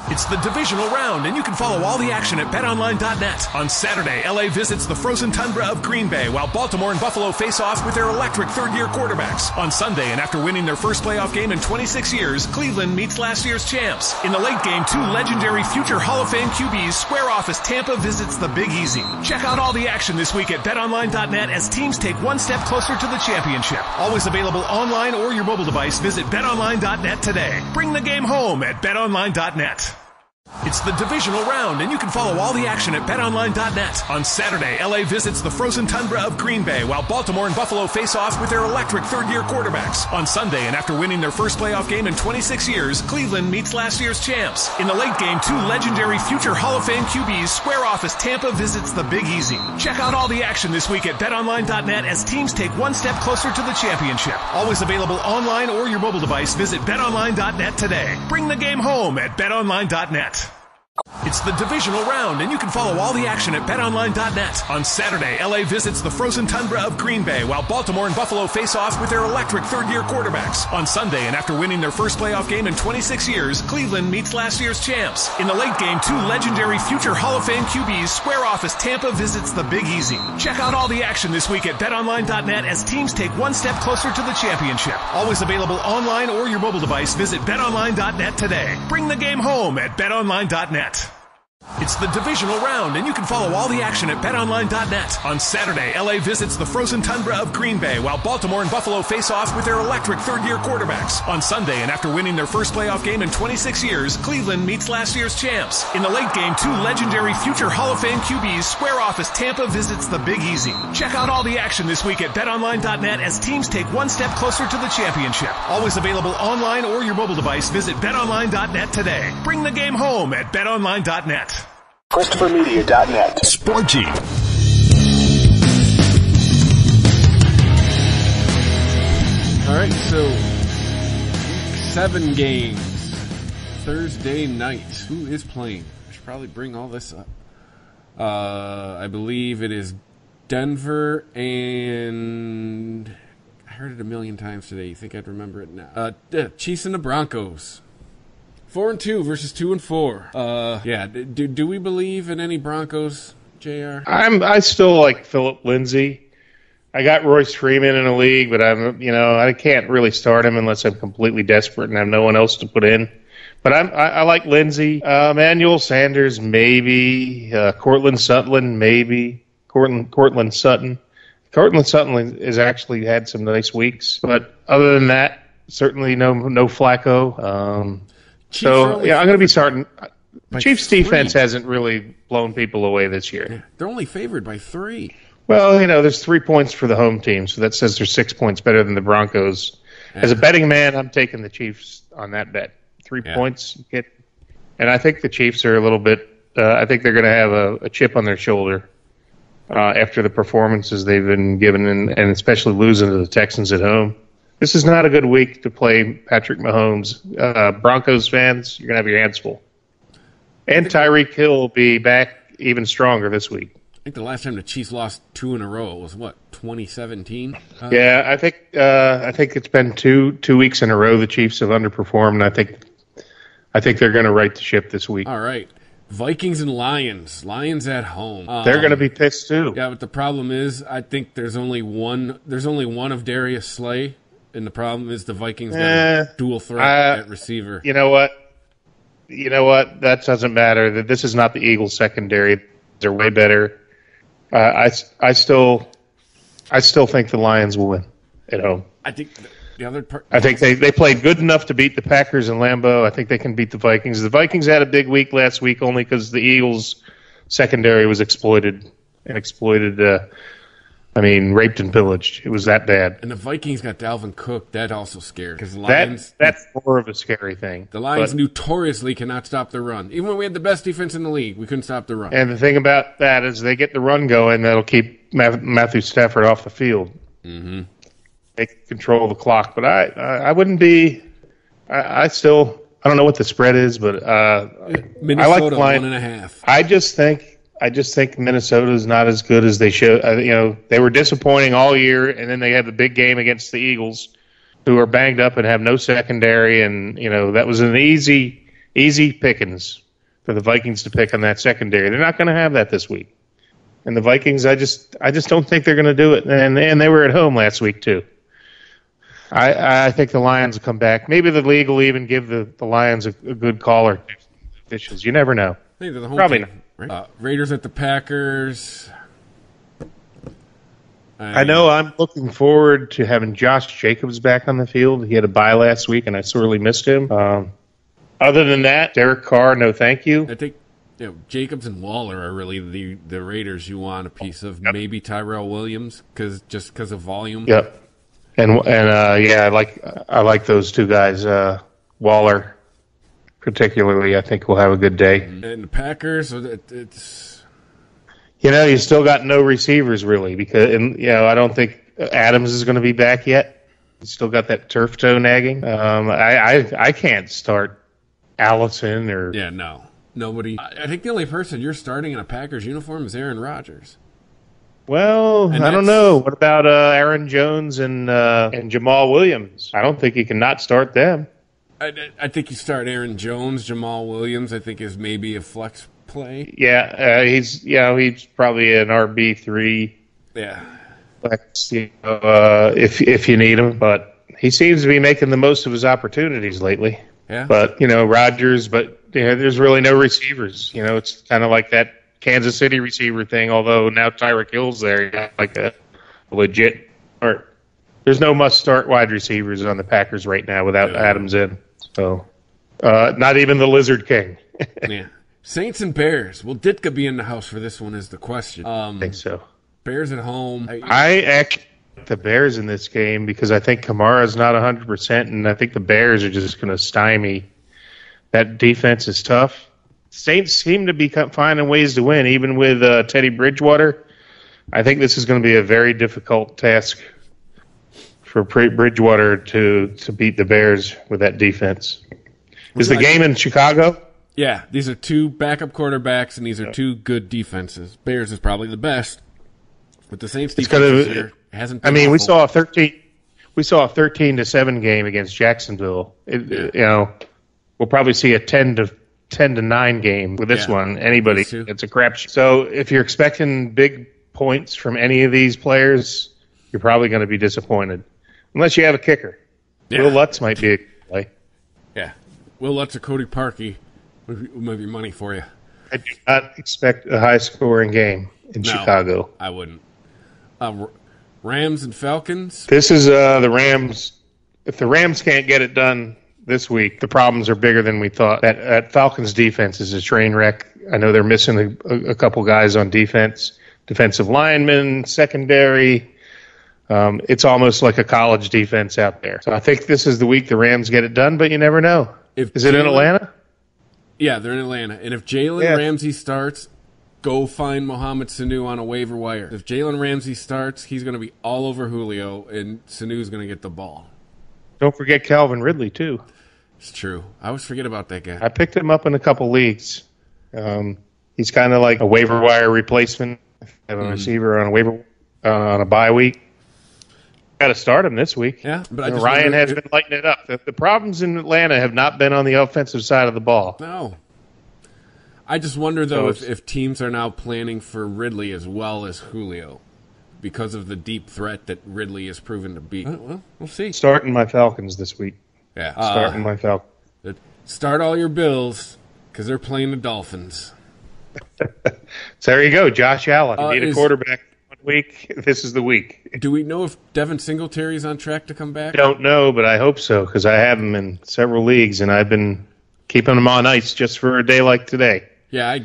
It's the divisional round, and you can follow all the action at BetOnline.net. On Saturday, LA visits the frozen tundra of Green Bay, while Baltimore and Buffalo face off with their electric third-year quarterbacks. On Sunday, and after winning their first playoff game in 26 years, Cleveland meets last year's champs. In the late game, two legendary future Hall of Fame QBs square off as Tampa visits the Big Easy. Check out all the action this week at BetOnline.net as teams take one step closer to the championship. Always available online or your mobile device. Visit BetOnline.net today. Bring the game home at BetOnline.net. It's the divisional round, and you can follow all the action at BetOnline.net. On Saturday, LA visits the frozen tundra of Green Bay, while Baltimore and Buffalo face off with their electric third-year quarterbacks. On Sunday, and after winning their first playoff game in 26 years, Cleveland meets last year's champs. In the late game, two legendary future Hall of Fame QBs square off as Tampa visits the Big Easy. Check out all the action this week at BetOnline.net as teams take one step closer to the championship. Always available online or your mobile device. Visit BetOnline.net today. Bring the game home at BetOnline.net. It's the divisional round, and you can follow all the action at BetOnline.net. On Saturday, LA visits the frozen tundra of Green Bay, while Baltimore and Buffalo face off with their electric third-year quarterbacks. On Sunday, and after winning their first playoff game in 26 years, Cleveland meets last year's champs. In the late game, two legendary future Hall of Fame QBs square off as Tampa visits the Big Easy. Check out all the action this week at BetOnline.net as teams take one step closer to the championship. Always available online or your mobile device. Visit BetOnline.net today. Bring the game home at BetOnline.net. It's the divisional round, and you can follow all the action at BetOnline.net. On Saturday, LA visits the frozen tundra of Green Bay, while Baltimore and Buffalo face off with their electric third-year quarterbacks. On Sunday, and after winning their first playoff game in 26 years, Cleveland meets last year's champs. In the late game, two legendary future Hall of Fame QBs square off as Tampa visits the Big Easy. Check out all the action this week at BetOnline.net as teams take one step closer to the championship. Always available online or your mobile device. Visit BetOnline.net today. Bring the game home at BetOnline.net. ChristopherMedia.net. Sporgy. All right, so week 7 games. Thursday night. Who is playing? I should probably bring all this up. I believe it is Denver and... I heard it a million times today. You think I'd remember it now? Chiefs and the Broncos. 4-2 versus 2-4. Yeah. Do we believe in any Broncos, JR? I still like Philip Lindsay. I got Royce Freeman in a league, but I can't really start him unless I'm completely desperate and have no one else to put in. But I like Lindsay. Emmanuel Sanders, maybe. Cortland Sutton, maybe. Cortland Sutton. Cortland Sutton has actually had some nice weeks, but other than that, certainly no Flacco. I'm going to be starting. Chiefs' defense hasn't really blown people away this year. Yeah, they're only favored by 3. Well, there's 3 points for the home team, so that says they're 6 points better than the Broncos. Yeah. As a betting man, I'm taking the Chiefs on that bet. 3 points. And I think the Chiefs are a little bit I think they're going to have a chip on their shoulder after the performances they've been given, and especially losing to the Texans at home. This is not a good week to play Patrick Mahomes. Broncos fans, you're going to have your hands full. And Tyreek Hill will be back even stronger this week. I think the last time the Chiefs lost 2 in a row was, 2017? Yeah, I think it's been two weeks in a row the Chiefs have underperformed, and I think they're going to right the ship this week. All right. Vikings and Lions. Lions at home. They're going to be pissed, too. Yeah, but the problem is I think there's only one of Darius Slay. And the problem is the Vikings got a dual threat at receiver. You know what? That doesn't matter. This is not the Eagles' secondary. They're way better. I still think the Lions will win at home. I think the other part. I think they played good enough to beat the Packers in Lambeau. I think they can beat the Vikings. The Vikings had a big week last week only because the Eagles' secondary was exploited, raped and pillaged. It was that bad. And the Vikings got Dalvin Cook. That also scared. Because the Lions... That's more of a scary thing. The Lions notoriously cannot stop the run. Even when we had the best defense in the league, we couldn't stop the run. And the thing about that is they get the run going, that'll keep Matthew Stafford off the field. Mm-hmm. They can control the clock. But I wouldn't be... I don't know what the spread is, but Minnesota, I like the Lions. 1.5. I just think Minnesota is not as good as they should. They were disappointing all year, and then they had the big game against the Eagles, who are banged up and have no secondary. And that was an easy easy pickings for the Vikings to pick on that secondary. They're not going to have that this week. And the Vikings, I just don't think they're going to do it. And they were at home last week too. I think the Lions will come back. Maybe the league will even give the Lions a good call or officials. You never know. I think they're the home Probably team, right? Raiders at the Packers. I know I'm looking forward to having Josh Jacobs back on the field. He had a bye last week, and I sorely missed him. Other than that, Derek Carr, no thank you. I think Jacobs and Waller are really the Raiders you want a piece of. Yep. Maybe Tyrell Williams because of volume. Yep. And I like those two guys. Waller, particularly, I think will have a good day. And the Packers, it's you still got no receivers really because I don't think Adams is going to be back yet. You still got that turf toe nagging. I can't start Allison or nobody. I think the only person you're starting in a Packers uniform is Aaron Rodgers. Well, I don't know. What about Aaron Jones and Jamal Williams? I don't think you can not start them. I think you start Aaron Jones, Jamal Williams. I think is maybe a flex play. Yeah, he's probably an RB3. Yeah, flex, if you need him, but he seems to be making the most of his opportunities lately. Yeah, but Rodgers, but there's really no receivers. It's kind of like that Kansas City receiver thing, although now Tyreek Hill's there, like a legit start. There's no must-start wide receivers on the Packers right now without Adams in. So, not even the Lizard King. Yeah. Saints and Bears. Will Ditka be in the house for this one is the question. I think so. Bears at home. I actually like the Bears in this game because I think Kamara's not 100%, and I think the Bears are just going to stymie. That defense is tough. Saints seem to be finding ways to win, even with Teddy Bridgewater. I think this is going to be a very difficult task for Bridgewater to beat the Bears with that defense. Is the game in Chicago? Yeah, these are two backup quarterbacks, and these are two good defenses. Bears is probably the best, but the Saints defense this year hasn't been awful. we saw a 13-7 game against Jacksonville. We'll probably see a 10-9 game with this one. Anybody, it's a crapshoot. So if you're expecting big points from any of these players, you're probably going to be disappointed, unless you have a kicker. Yeah. Will Lutz might be a good play. Yeah, Will Lutz or Cody Parkey might be money for you. I do not expect a high-scoring game in Chicago. I wouldn't. Rams and Falcons. This is the Rams. If the Rams can't get it done this week, the problems are bigger than we thought. That Falcons defense is a train wreck. I know they're missing a couple guys on defense, defensive linemen, secondary. It's almost like a college defense out there. So I think this is the week the Rams get it done, but you never know. Is it in Atlanta? Yeah, they're in Atlanta. And if Jalen Ramsey starts, go find Mohamed Sanu on a waiver wire. If Jalen Ramsey starts, he's going to be all over Julio, and Sanu's going to get the ball. Don't forget Calvin Ridley, too. It's true. I always forget about that guy. I picked him up in a couple leagues. He's kind of like a waiver wire replacement. Have a receiver on a bye week. Got to start him this week. Yeah, but Ryan has been lighting it up. The problems in Atlanta have not been on the offensive side of the ball. No. I just wonder, though, if teams are now planning for Ridley as well as Julio because of the deep threat that Ridley has proven to be. Well, we'll see. Starting my Falcons this week. Yeah. Starting my Falcons. Start all your Bills because they're playing the Dolphins. So there you go, Josh Allen. You need a quarterback one week. This is the week. Do we know if Devin Singletary's on track to come back? I don't know, but I hope so because I have him in several leagues, and I've been keeping him on ice just for a day like today. Yeah,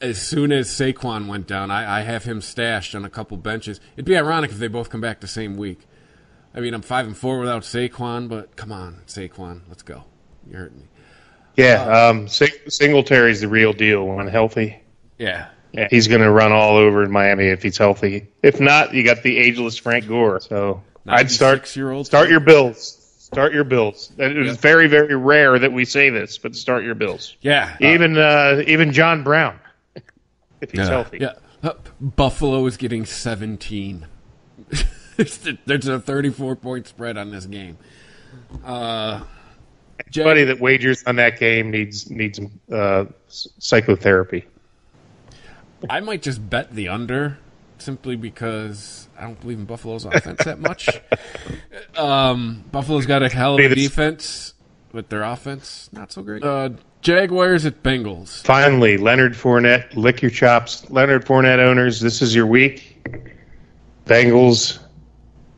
as soon as Saquon went down, I have him stashed on a couple benches. It'd be ironic if they both come back the same week. I mean, I'm 5-4 without Saquon, but come on, Saquon, let's go. You're hurting me. Yeah, Singletary's the real deal when healthy. Yeah. He's going to run all over in Miami if he's healthy. If not, you got the ageless Frank Gore. So I'd start your Bills. Start your Bills. It is very, very rare that we say this, but start your Bills. Yeah. Even John Brown, if he's healthy. Yeah. Buffalo is getting 17. There's a 34-point spread on this game. Anybody that wagers on that game needs psychotherapy. I might just bet the under simply because I don't believe in Buffalo's offense that much. Buffalo's got a hell of a defense, but their offense not so great. Jaguars at Bengals. Finally, Leonard Fournette, lick your chops. Leonard Fournette owners, this is your week. Bengals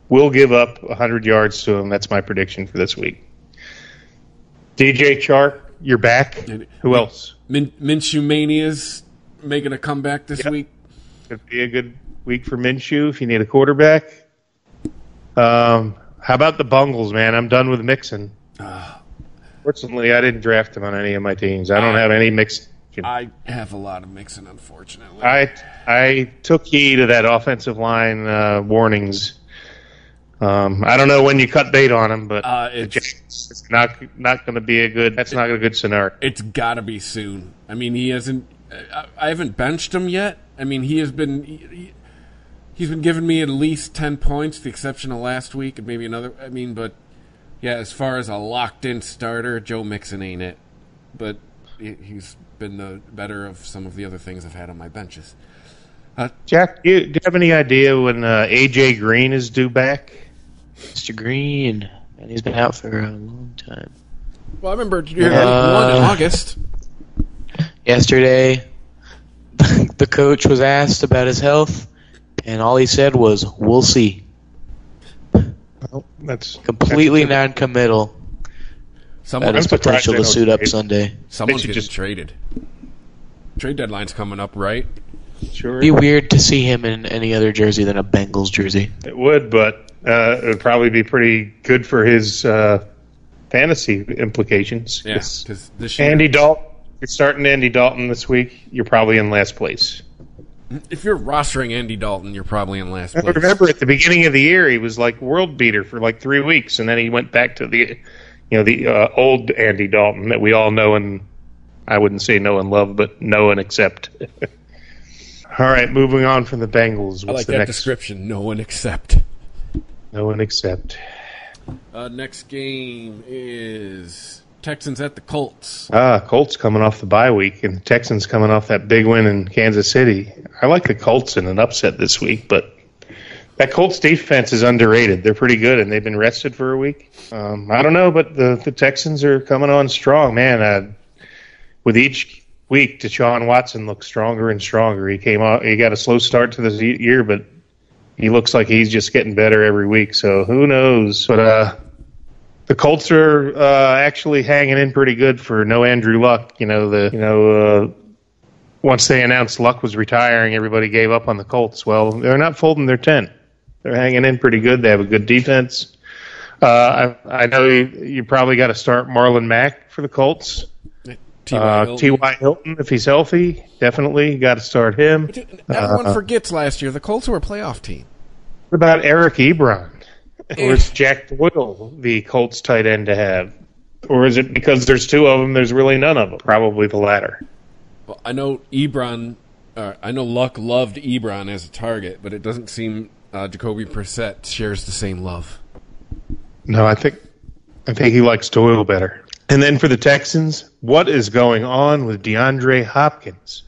will give up 100 yards to him. That's my prediction for this week. DJ Chark, you're back. Who else? Minshew Mania's making a comeback this week. Could be a good week for Minshew if you need a quarterback. How about the Bungles, man? I'm done with Mixon. Fortunately, I didn't draft him on any of my teams. I don't have any Mixon. I have a lot of Mixon, unfortunately. I took heed of that offensive line warnings. I don't know when you cut bait on him, but it's not going to be a good. That's not a good scenario. It's got to be soon. I mean, he hasn't. I haven't benched him yet. I mean, he has been. He's been giving me at least 10 points, the exception of last week and maybe another. I mean, but yeah, as far as a locked-in starter, Joe Mixon ain't it. But he's been the better of some of the other things I've had on my benches. Jack, do you have any idea when A.J. Green is due back? Mr. Green, and he's been out for a long time. Well, I remember you had one in August. Yesterday, the coach was asked about his health, and all he said was, "We'll see." Well, that's completely non-committal. That is potential to suit up Sunday. Someone's getting traded. Trade deadline's coming up, right? Sure. It'd be weird to see him in any other jersey than a Bengals jersey. It would, but it would probably be pretty good for his fantasy implications. Yeah, because this year, Andy Dalton. You're starting Andy Dalton this week. You're probably in last place. If you're rostering Andy Dalton, you're probably in last place. I remember at the beginning of the year, he was like world beater for like 3 weeks, and then he went back to the old Andy Dalton that we all know and I wouldn't say know and love, but know and accept. All right, moving on from the Bengals. What's I like the that next description. Know and accept. Know and accept. Next game is Texans at the Colts. Colts coming off the bye week, and Texans coming off that big win in Kansas City. I like the Colts in an upset this week, but that Colts defense is underrated. They're pretty good, and they've been rested for a week. I don't know, but the Texans are coming on strong, man. With each week, Deshaun Watson looks stronger and stronger. He got a slow start to the year, but he looks like he's just getting better every week. So who knows? But the Colts are actually hanging in pretty good for no Andrew Luck. Once they announced Luck was retiring, everybody gave up on the Colts. Well, they're not folding their tent. They're hanging in pretty good. They have a good defense. I know you probably got to start Marlon Mack for the Colts. T.Y. Hilton, if he's healthy, definitely got to start him. Everyone forgets last year the Colts were a playoff team. What about Eric Ebron? Or is Jack Doyle the Colts tight end to have? Or is it because there's two of them, there's really none of them? Probably the latter. Well, I know Luck loved Ebron as a target, but it doesn't seem Jacoby Brissett shares the same love. No, I think he likes Doyle better. And then for the Texans, what is going on with DeAndre Hopkins?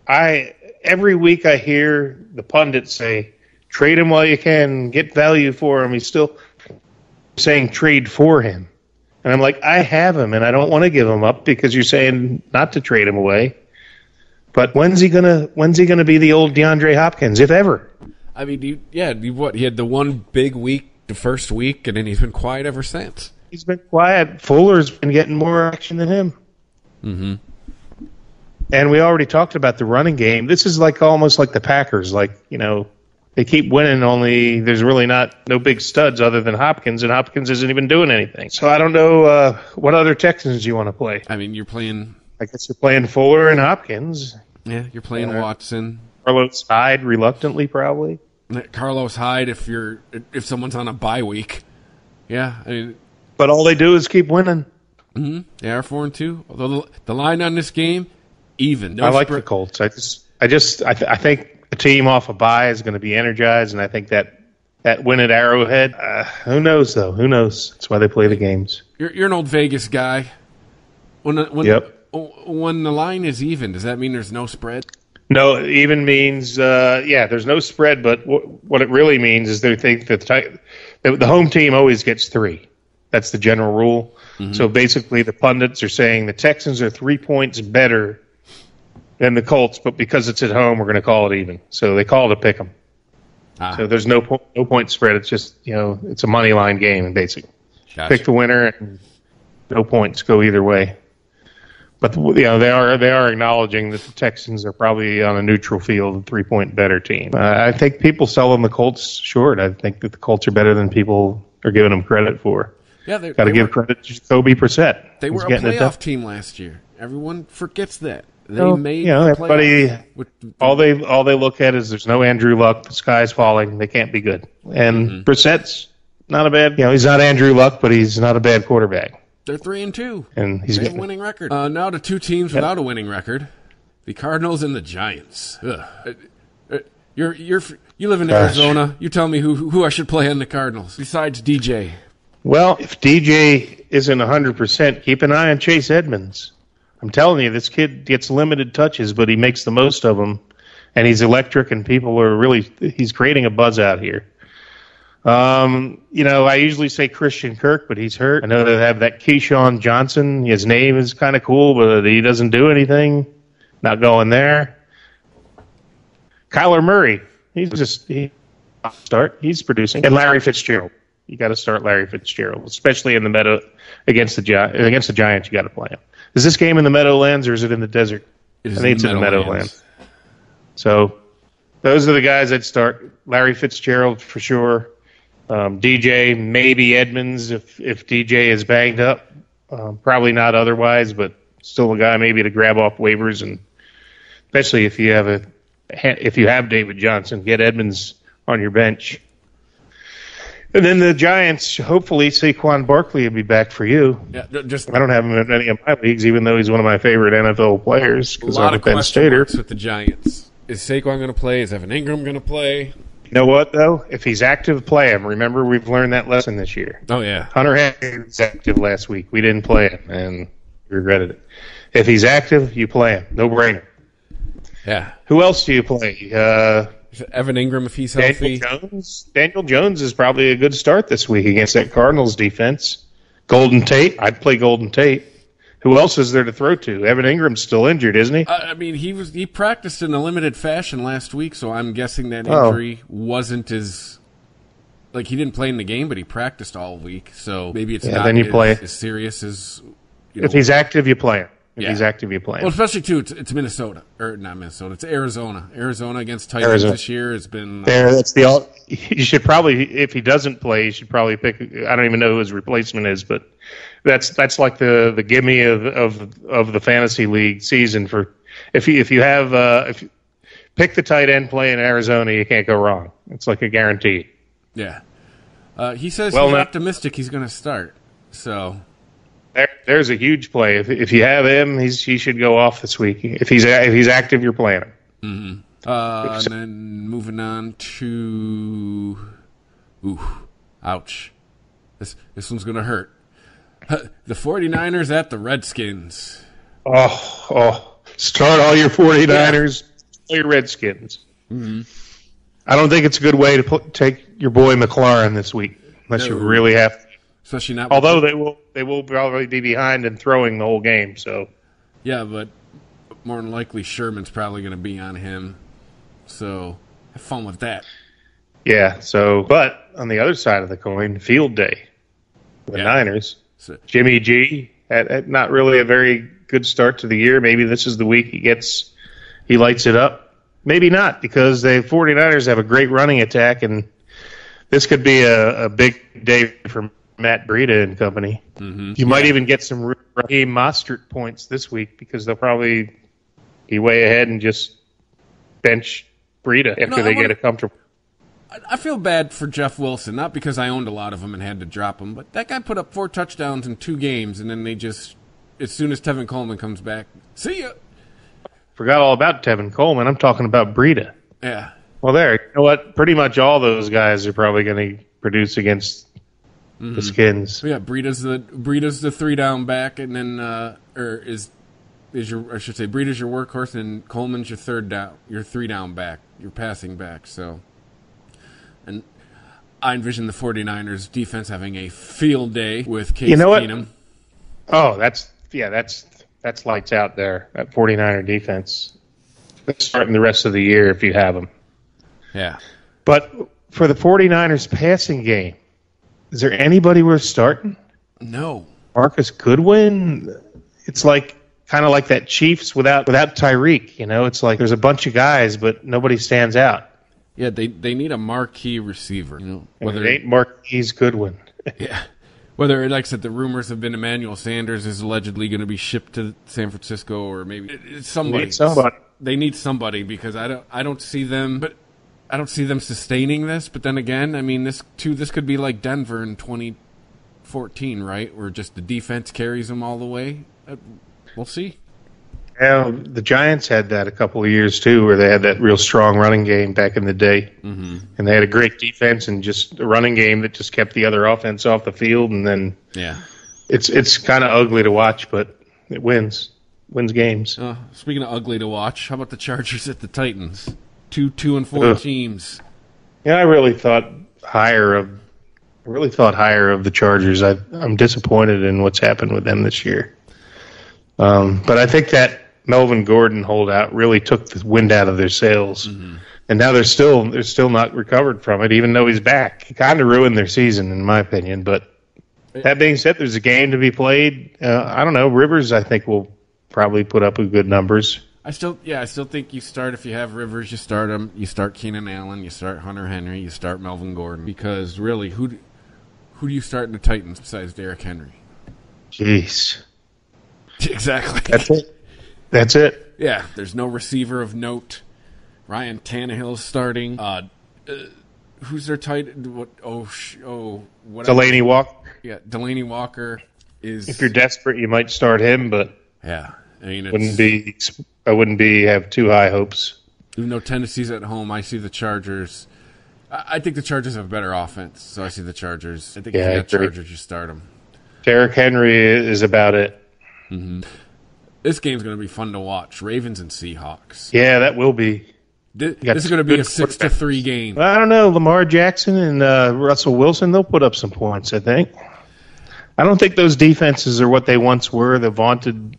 Every week I hear the pundits say, trade him while you can, get value for him. He's still saying trade for him. And I'm like, I have him, and I don't want to give him up because you're saying not to trade him away. But when's he gonna be the old DeAndre Hopkins, if ever? I mean, he had the one big week, the first week, and then he's been quiet ever since. He's been quiet. Fuller's been getting more action than him. Mm-hmm. And we already talked about the running game. This is almost like the Packers. They keep winning, only there's really no big studs other than Hopkins, and Hopkins isn't even doing anything. So I don't know what other Texans you want to play. I mean, I guess you're playing Fuller and Hopkins. Yeah, you're playing Watson. Carlos Hyde, reluctantly, probably. Carlos Hyde, if someone's on a bye week. Yeah, I mean. But all they do is keep winning. Mm-hmm. They are 4-2. Although the line on this game, even. I like the Colts. I think a team off a bye is going to be energized, and I think that that win at Arrowhead. Who knows, though? Who knows? That's why they play the games. You're an old Vegas guy. When the line is even, does that mean there's no spread? No, even means, there's no spread, but what it really means is they think that the home team always gets 3. That's the general rule. Mm-hmm. So basically the pundits are saying the Texans are 3 points better than the Colts, but because it's at home, we're going to call it even. So they call it a pick 'em. So there's no point spread. It's just, it's a money line game, basically. Gotcha. Pick the winner, and no points go either way. But they are acknowledging that the Texans are probably on a neutral field, a 3-point better team. I think people selling the Colts short. I think that the Colts are better than people are giving them credit for. Yeah, got to give credit to Jacoby Brissett. They were a playoff team last year. Everyone forgets that. They made everybody. All they look at is there's no Andrew Luck. The sky's falling. They can't be good. And Brissett's not a bad. He's not Andrew Luck, but he's not a bad quarterback. They're 3-2, and they have a winning record. Now to 2 teams without a winning record: the Cardinals and the Giants. You live in Arizona. You tell me who I should play on the Cardinals besides DJ. Well, if DJ isn't 100%, keep an eye on Chase Edmonds. I'm telling you, this kid gets limited touches, but he makes the most of them, and he's electric, and people are he's creating a buzz out here. I usually say Christian Kirk, but he's hurt. I know they have that Keyshawn Johnson. His name is kind of cool, but he doesn't do anything. Not going there. Kyler Murray, he's producing. And Larry Fitzgerald. You got to start Larry Fitzgerald, especially in the Meadow against the Giants. You got to play him. Is this game in the Meadowlands or is it in the desert? I think it's in the Meadowlands. So those are the guys I'd start. Larry Fitzgerald for sure. DJ, maybe Edmonds if DJ is banged up. Probably not otherwise, but still a guy maybe to grab off waivers, and especially if you have David Johnson, get Edmonds on your bench. And then the Giants, hopefully Saquon Barkley will be back for you. Yeah, I don't have him in any of my leagues, even though he's one of my favorite NFL players. A lot of question marks with the Giants. Is Saquon going to play? Is Evan Ingram going to play? You know what, though? If he's active, play him. Remember, we've learned that lesson this year. Oh, yeah. Hunter Henry was active last week. We didn't play him, and regretted it. If he's active, you play him. No brainer. Yeah. Who else do you play? Evan Ingram, if he's healthy. Daniel Jones is probably a good start this week against that Cardinals defense. Golden Tate. I'd play Golden Tate. Who else is there to throw to? Evan Ingram's still injured, isn't he? He practiced in a limited fashion last week, so I'm guessing that injury wasn't as he didn't play in the game, but he practiced all week. So maybe it's not as serious as. If he's active, you play him. If he's active, you play him. Well, especially too, it's Minnesota or not Minnesota. It's Arizona. Arizona against Titans this year has been. That's you should probably, if he doesn't play, you should probably pick. I don't even know who his replacement is, but. That's like the gimme of the fantasy league season for if you pick the tight end play in Arizona, you can't go wrong. It's like a guarantee. Yeah. He says he's optimistic he's going to start. So there's a huge play. If you have him, he should go off this week. If he's active, you're playing him. Mm-hmm. And then moving on to ouch. This one's going to hurt. The 49ers at the Redskins. Oh. Start all your 49ers, all your Redskins. Mm-hmm. I don't think it's a good way to take your boy McLaurin this week, unless you really have to. Especially not. Although they will probably be behind and throwing the whole game. So. Yeah, but more than likely Sherman's probably going to be on him. So have fun with that. Yeah, but on the other side of the coin, field day. The Niners. Jimmy G had not really a very good start to the year. Maybe this is the week he lights it up. Maybe not, because the 49ers have a great running attack, and this could be a big day for Matt Breida and company. Mm-hmm. You might even get some Raheem Mostert points this week, because they'll probably be way ahead and just bench Breida after they get a comfortable. I feel bad for Jeff Wilson, not because I owned a lot of them and had to drop them, but that guy put up 4 touchdowns in 2 games, and then they just, as soon as Tevin Coleman comes back, see ya. Forgot all about Tevin Coleman. I'm talking about Breida. Yeah. Well, there. You know what? Pretty much all those guys are probably going to produce against the Skins. Yeah, Breeda's the 3 down back, and then Breeda's your workhorse, and Coleman's your 3 down back, your passing back. So, and I envision the 49ers defense having a field day with Case Keenum. Oh, that's lights out there. That 49er defense. They're starting the rest of the year if you have them. Yeah. But for the 49ers passing game, is there anybody worth starting? No. Marcus Goodwin? It's kind of like that Chiefs without Tyreek. It's like there's a bunch of guys, but nobody stands out. Yeah, they need a marquee receiver. Whether it ain't Marquise Goodwin. Yeah. Whether, like I said, the rumors have been Emmanuel Sanders is allegedly going to be shipped to San Francisco, or maybe it's somebody. They need somebody because I don't see them, but I don't see them sustaining this. But then again, I mean, this could be like Denver in 2014, right? Where just the defense carries them all the way. We'll see. Yeah, the Giants had that a couple of years too, where they had that real strong running game back in the day, and they had a great defense and just a running game that just kept the other offense off the field. And then it's kind of ugly to watch, but it wins games. Speaking of ugly to watch, how about the Chargers at the Titans? 2-4 teams. Yeah, I really thought higher of the Chargers. I'm disappointed in what's happened with them this year. But I think that Melvin Gordon holdout really took the wind out of their sails, and now they're still not recovered from it, even though he's back. He kind of ruined their season, in my opinion. But that being said, there's a game to be played. I don't know. Rivers, I think, will probably put up good numbers. I still think you start, if you have Rivers, you start him. You start Keenan Allen. You start Hunter Henry. You start Melvin Gordon. Because really, who do you start in the Titans besides Derrick Henry? Jeez. Exactly. That's it. Yeah, there's no receiver of note. Ryan Tannehill's starting. Who's their tight? Delaney Walker. Yeah, Delaney Walker is. If you're desperate, you might start him, but yeah, I mean, I wouldn't have too high hopes. Even though Tennessee's at home, I see the Chargers. I think the Chargers have a better offense, so I see the Chargers. I think if you got Chargers, you start them. Derrick Henry is about it. This game's going to be fun to watch. Ravens and Seahawks. Yeah, that will be. This is going to be a 6-3 game. Well, I don't know. Lamar Jackson and Russell Wilson, they'll put up some points, I think. I don't think those defenses are what they once were, the vaunted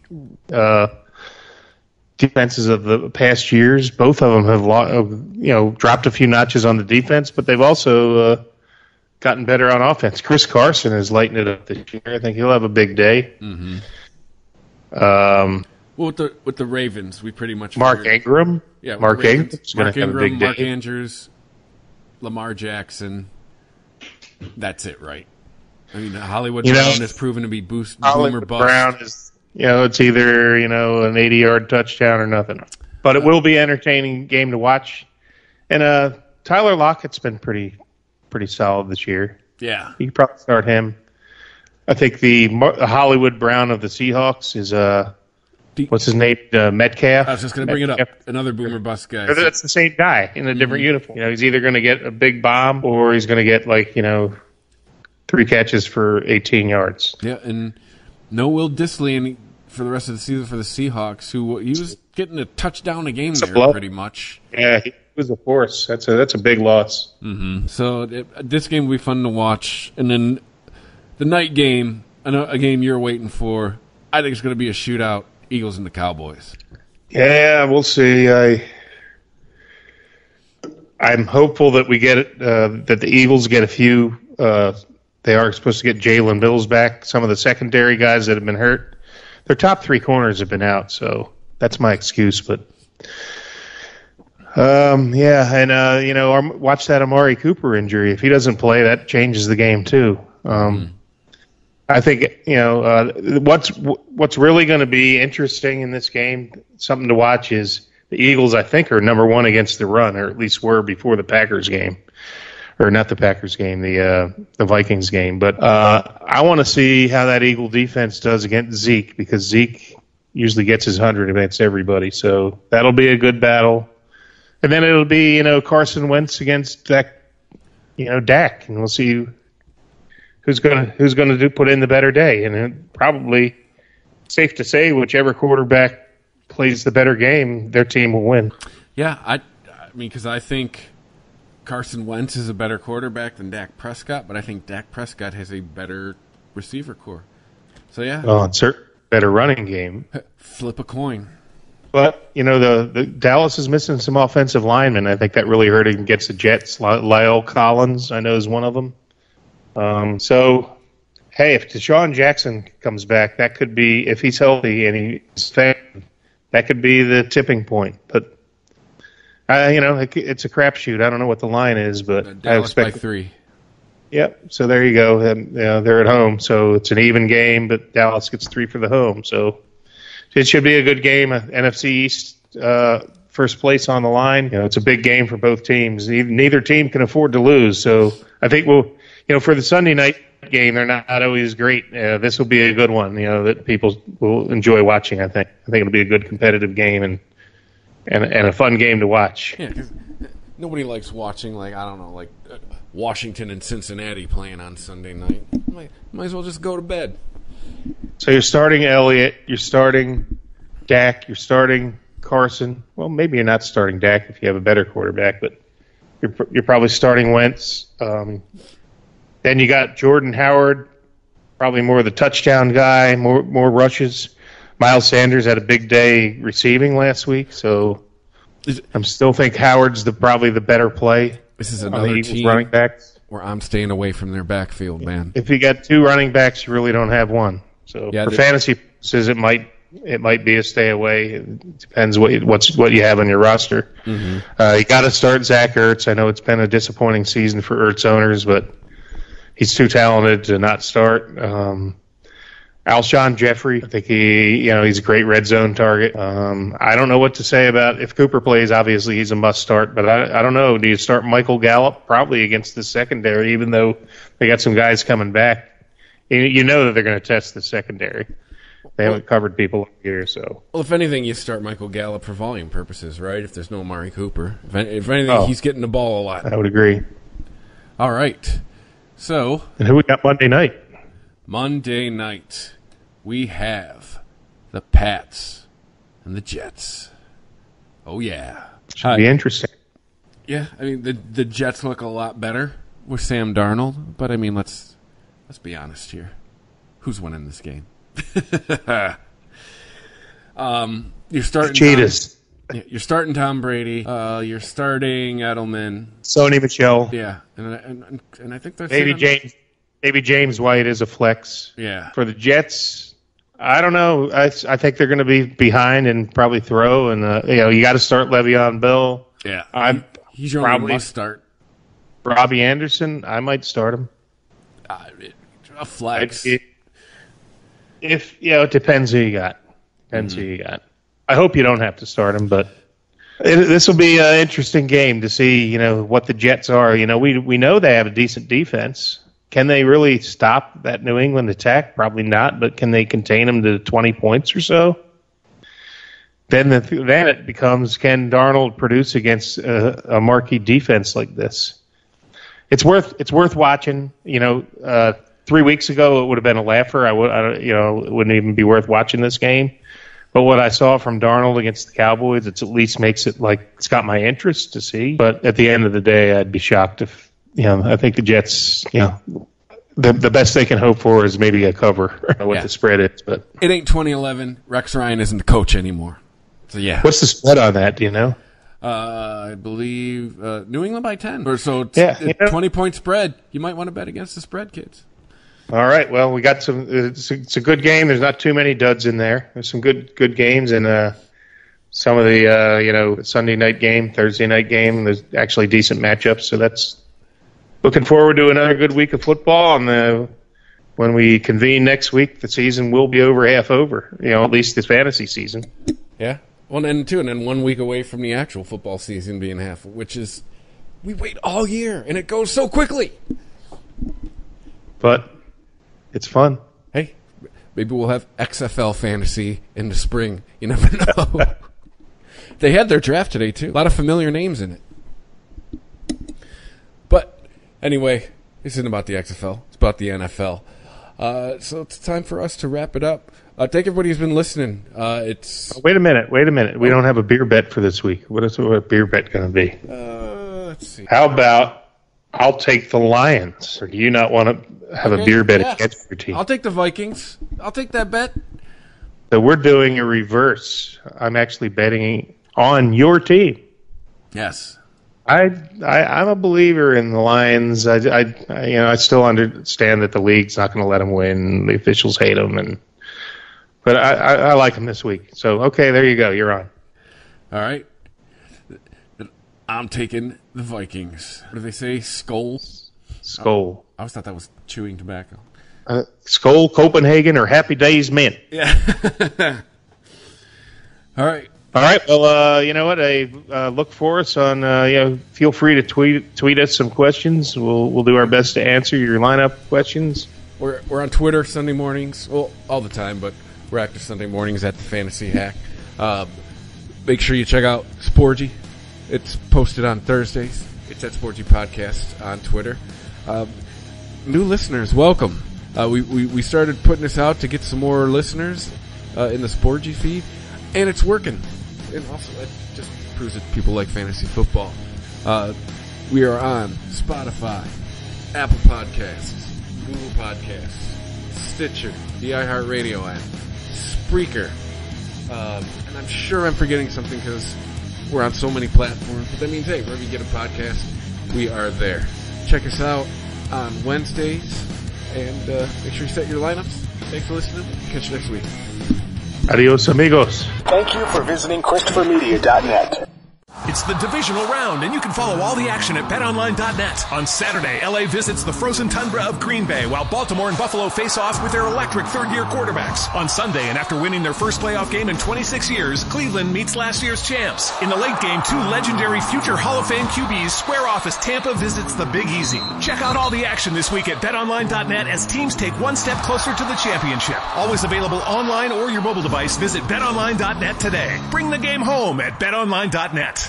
defenses of the past years. Both of them have dropped a few notches on the defense, but they've also gotten better on offense. Chris Carson is lighting it up this year. I think he'll have a big day. Well, with the Ravens, we pretty much Mark Ingram. Yeah, Mark Ingram's going to have a big day. Mark Andrews, Lamar Jackson. That's it, right? I mean, Hollywood Brown has proven to be boom or bust. Brown is, it's either an 80-yard touchdown or nothing. But it will be an entertaining game to watch. And Tyler Lockett's been pretty solid this year. Yeah, you can probably start him. I think the Hollywood Brown of the Seahawks is what's his name? Metcalf. I was just going to bring it up. Another boomer bust guy. That's the same guy in a different uniform. He's either going to get a big bomb or he's going to get 3 catches for 18 yards. Yeah, and no Will Dissly for the rest of the season for the Seahawks, who he was getting a touchdown a game there pretty much. Yeah, he was a force. That's a big loss. So this game will be fun to watch, and then the night game, a game you're waiting for, I think it's going to be a shootout, Eagles and the Cowboys. Yeah, we'll see. I'm hopeful that we get it, that the Eagles get a few. They are supposed to get Jalen Mills back. Some of the secondary guys that have been hurt, their top 3 corners have been out, so that's my excuse. But watch that Amari Cooper injury. If he doesn't play, that changes the game too. I think what's really going to be interesting in this game, something to watch, is the Eagles. I think are number 1 against the run, or at least were before the Packers game, or not the Packers game, the Vikings game. But I want to see how that Eagle defense does against Zeke, because Zeke usually gets his 100 against everybody. So that'll be a good battle. And then it'll be, Carson Wentz against Dak, and we'll see who's gonna put in the better day. And it probably safe to say whichever quarterback plays the better game, their team will win. Yeah, I mean, because I think Carson Wentz is a better quarterback than Dak Prescott, but I think Dak Prescott has a better receiver core. So yeah, it's a better running game. Flip a coin. But the Dallas is missing some offensive linemen. I think that really hurt against the Jets. Lyle Collins, I know, is one of them. So, hey, if Deshaun Jackson comes back, that could be, if he's healthy and he's effective, that could be the tipping point. But it's a crapshoot. I don't know what the line is, but Dallas I expect by 3. Yep. So there you go. They're at home, so it's an even game, but Dallas gets 3 for the home. So it should be a good game. NFC East first place on the line. It's a big game for both teams. Neither team can afford to lose. So I think for the Sunday night game, they're not always great. This will be a good one. That people will enjoy watching. I think it'll be a good competitive game and a fun game to watch. Yeah, 'cause nobody likes watching Washington and Cincinnati playing on Sunday night. Might as well just go to bed. So you're starting Elliott, you're starting Dak, you're starting Carson. Well, maybe you're not starting Dak if you have a better quarterback, but you're probably starting Wentz. Then you got Jordan Howard, probably more of the touchdown guy, more rushes. Miles Sanders had a big day receiving last week, so I still think Howard's probably the better play. This is another team running backs where I'm staying away from their backfield, man. If you got 2 running backs, you really don't have one. So for fantasy purposes, it might be a stay away. It depends what you have on your roster. Mm-hmm. You got to start Zach Ertz. I know it's been a disappointing season for Ertz owners, but he's too talented to not start. Alshon Jeffrey, I think he's a great red zone target. I don't know what to say about if Cooper plays. Obviously, he's a must start, but I don't know. Do you start Michael Gallup? Probably against the secondary, even though they got some guys coming back. You know that they're going to test the secondary. They haven't covered people here, so. Well, if anything, you start Michael Gallup for volume purposes, right? If there's no Amari Cooper. If anything, he's getting the ball a lot. I would agree. All right. So. And who we got Monday night? Monday night, we have the Pats and the Jets. Oh, yeah. Should be interesting. Yeah, I mean, the Jets look a lot better with Sam Darnold, but I mean, let's be honest here. Who's winning this game? You're starting Cheetahs. You're starting Tom Brady. You're starting Edelman. Sony Michel. Yeah, and I think that's maybe James White is a flex. Yeah. For the Jets, I don't know. I think they're going to be behind and probably throw. And you got to start Le'Veon Bell. Yeah. He's your only must start. Robbie Anderson, I might start him. A flex. It depends who you got. Who you got. I hope you don't have to start him, but this will be an interesting game to see. What the Jets are. We know they have a decent defense. Can they really stop that New England attack? Probably not. But can they contain them to 20 points or so? Then it becomes, can Darnold produce against a marquee defense like this? It's worth watching. 3 weeks ago, it would have been a laugher. It wouldn't even be worth watching this game. But what I saw from Darnold against the Cowboys, it at least makes it like it's got my interest to see. But at the end of the day, I'd be shocked if, I think the Jets, the best they can hope for is maybe a cover what the spread is. But it ain't 2011. Rex Ryan isn't the coach anymore. So, yeah. What's the spread on that? Do you know? I believe New England by 10. It's 20-point spread. You might want to bet against the spread, kids. All right. Well, we got some. It's a good game. There's not too many duds in there. There's some good games, and some of the Sunday night game, Thursday night game. There's actually decent matchups. So that's looking forward to another good week of football. And when we convene next week, the season will be half over. At least the fantasy season. Yeah. Well, and then 1 week away from the actual football season being half, which is we wait all year and it goes so quickly. But it's fun. Hey, maybe we'll have XFL fantasy in the spring. You never know. They had their draft today, too. A lot of familiar names in it. But anyway, this isn't about the XFL. It's about the NFL. So it's time for us to wrap it up. Thank everybody who's been listening. Wait a minute. We don't have a beer bet for this week. What a beer bet going to be? Let's see. How about I'll take the Lions? Or do you not want to have a beer bet against your team? I'll take the Vikings. I'll take that bet. So we're doing a reverse. I'm actually betting on your team. Yes. I'm a believer in the Lions. I still understand that the league's not going to let them win. The officials hate them, but I like them this week. So okay, there you go. You're on. All right. I'm taking the Vikings. What do they say? Skull. Skull. I always thought that was chewing tobacco. Skull, Copenhagen, or Happy Days Men. Yeah. All right. Well, you know what? Look for us on. Feel free to tweet us some questions. We'll do our best to answer your lineup questions. We're on Twitter Sunday mornings. Well, all the time, but we're active Sunday mornings at the Fantasy Hack. Make sure you check out Sporgy. It's posted on Thursdays. It's at Sporgy Podcast on Twitter. New listeners, welcome. We started putting this out to get some more listeners in the Sporgy feed, and it's working. And also, it just proves that people like fantasy football. We are on Spotify, Apple Podcasts, Google Podcasts, Stitcher, the iHeartRadio app, Spreaker, and I'm sure I'm forgetting something because we're on so many platforms. But that means, hey, wherever you get a podcast, we are there. Check us out on Wednesdays, and make sure you set your lineups. Thanks for listening. Catch you next week. Adios, amigos. Thank you for visiting ChristopherMedia.net. It's the divisional round, and you can follow all the action at BetOnline.net. On Saturday, LA visits the frozen tundra of Green Bay, while Baltimore and Buffalo face off with their electric third-year quarterbacks. On Sunday, and after winning their first playoff game in 26 years, Cleveland meets last year's champs. In the late game, two legendary future Hall of Fame QBs square off as Tampa visits the Big Easy. Check out all the action this week at BetOnline.net as teams take one step closer to the championship. Always available online or your mobile device. Visit BetOnline.net today. Bring the game home at BetOnline.net.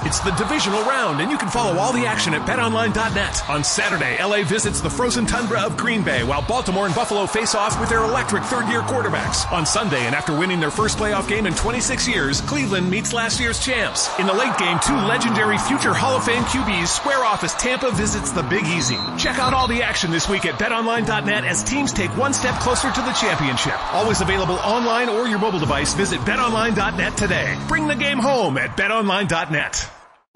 It's the divisional round, and you can follow all the action at BetOnline.net. On Saturday, LA visits the frozen tundra of Green Bay, while Baltimore and Buffalo face off with their electric third-year quarterbacks. On Sunday, and after winning their first playoff game in 26 years, Cleveland meets last year's champs. In the late game, two legendary future Hall of Fame QBs square off as Tampa visits the Big Easy. Check out all the action this week at BetOnline.net as teams take one step closer to the championship. Always available online or your mobile device. Visit BetOnline.net today. Bring the game home at BetOnline.net.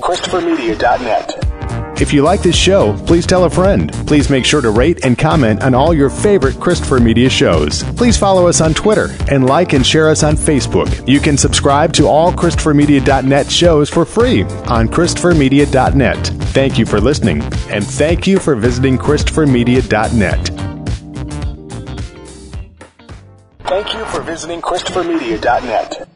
ChristopherMedia.net. If you like this show, please tell a friend. Please make sure to rate and comment on all your favorite Christopher Media shows. Please follow us on Twitter and like and share us on Facebook. You can subscribe to all ChristopherMedia.net shows for free on ChristopherMedia.net. Thank you for listening, and thank you for visiting ChristopherMedia.net. Thank you for visiting ChristopherMedia.net.